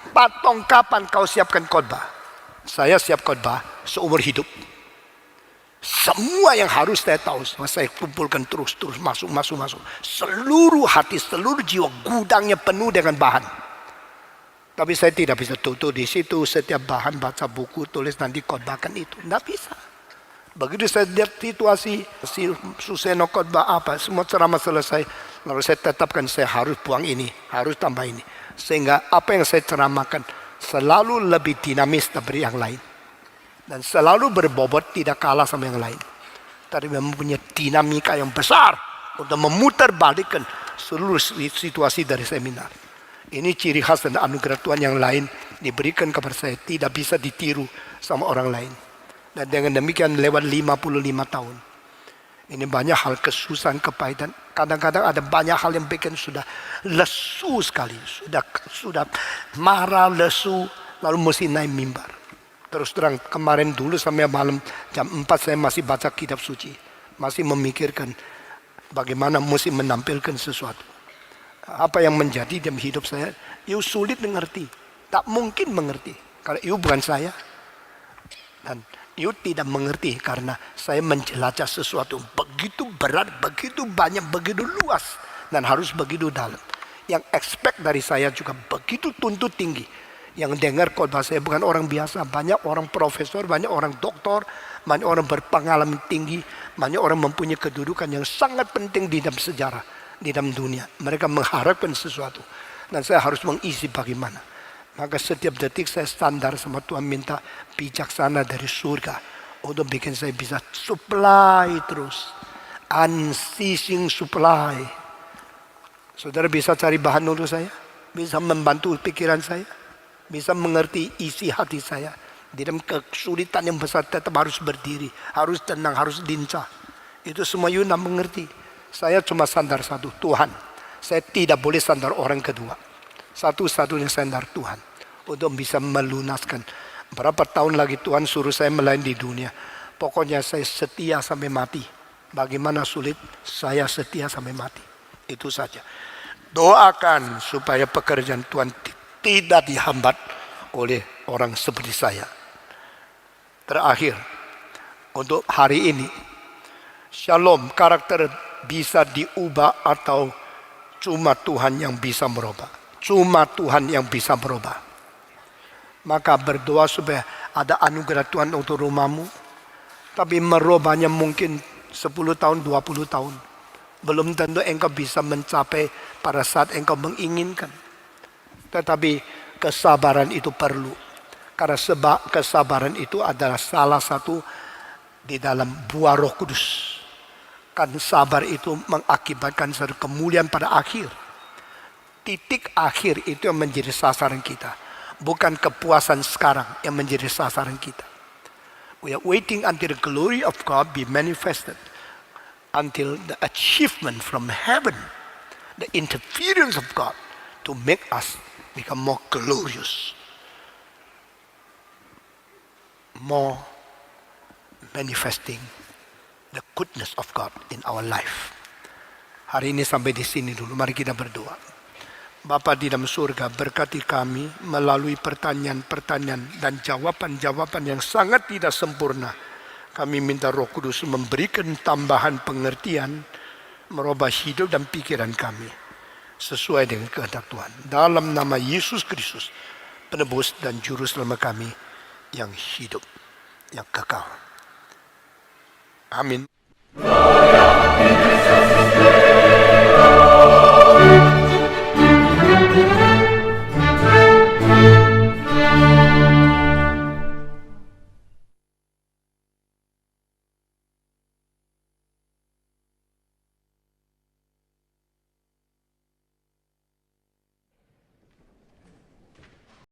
Patong, kapan kau siapkan khotbah? Saya siap khotbah seumur hidup. Semua yang harus saya tahu, saya kumpulkan terus masuk. Seluruh hati, seluruh jiwa, gudangnya penuh dengan bahan. Tapi saya tidak bisa tutup di situ setiap bahan, baca buku, tulis nanti khotbahkan itu. Tidak bisa. Begitu saya lihat situasi si Suseno khotbah apa, semua ceramah selesai, lalu saya tetapkan saya harus buang ini, harus tambah ini. Sehingga apa yang saya ceramahkan selalu lebih dinamis dari yang lain. Dan selalu berbobot tidak kalah sama yang lain. Tapi mempunyai dinamika yang besar untuk memutarbalikkan seluruh situasi dari seminar. Ini ciri khas dan anugerah Tuhan yang lain diberikan kepada saya. Tidak bisa ditiru sama orang lain. Dan dengan demikian lewat 55 tahun. Ini banyak hal kesusahan, kepahitan. Kadang-kadang ada banyak hal yang bikin sudah lesu sekali. Sudah marah, lesu. Lalu mesti naik mimbar. Terus terang kemarin dulu sampai malam jam 4 saya masih baca kitab suci. Masih memikirkan bagaimana mesti menampilkan sesuatu. Apa yang menjadi dalam hidup saya. Itu sulit mengerti. Tak mungkin mengerti. Karena itu bukan saya. Dan you tidak mengerti karena saya menjelajah sesuatu begitu berat, begitu banyak, begitu luas dan harus begitu dalam. Yang expect dari saya juga begitu tuntut tinggi. Yang dengar khotbah saya bukan orang biasa, banyak orang profesor, banyak orang doktor, banyak orang berpengalaman tinggi, banyak orang mempunyai kedudukan yang sangat penting di dalam sejarah, di dalam dunia. Mereka mengharapkan sesuatu dan saya harus mengisi bagaimana. Maka setiap detik saya standar sama Tuhan minta bijaksana dari surga untuk bikin saya bisa supply terus. Unceasing supply. Saudara bisa cari bahan untuk saya? Bisa membantu pikiran saya? Bisa mengerti isi hati saya? Di dalam kesulitan yang besar tetap harus berdiri. Harus tenang, harus lincah. Itu semua Yuna mengerti. Saya cuma sandar satu, Tuhan. Saya tidak boleh sandar orang kedua. Satu-satunya sandar Tuhan untuk bisa melunaskan. Berapa tahun lagi Tuhan suruh saya melayani di dunia. Pokoknya saya setia sampai mati. Bagaimana sulit, saya setia sampai mati. Itu saja. Doakan supaya pekerjaan Tuhan tidak dihambat oleh orang seperti saya. Terakhir, untuk hari ini, Shalom, karakter bisa diubah atau cuma Tuhan yang bisa merubah. Cuma Tuhan yang bisa berubah. Maka berdoa supaya ada anugerah Tuhan untuk rumahmu. Tapi merubahnya mungkin 10 tahun, 20 tahun. Belum tentu engkau bisa mencapai pada saat engkau menginginkan. Tetapi kesabaran itu perlu. Karena kesabaran itu adalah salah satu di dalam buah Roh Kudus. Kan sabar itu mengakibatkan satu kemuliaan pada akhir. Titik akhir itu yang menjadi sasaran kita. Bukan kepuasan sekarang yang menjadi sasaran kita. We are waiting until the glory of God be manifested. Until the achievement from heaven. The interference of God. To make us become more glorious. More manifesting the goodness of God in our life. Hari ini sampai di sini dulu. Mari kita berdoa. Bapa di dalam surga, berkati kami melalui pertanyaan-pertanyaan dan jawaban-jawaban yang sangat tidak sempurna. Kami minta Roh Kudus memberikan tambahan pengertian, merubah hidup dan pikiran kami sesuai dengan kehendak Tuhan. Dalam nama Yesus Kristus, penebus dan juru selamat kami yang hidup, yang kekal. Amin.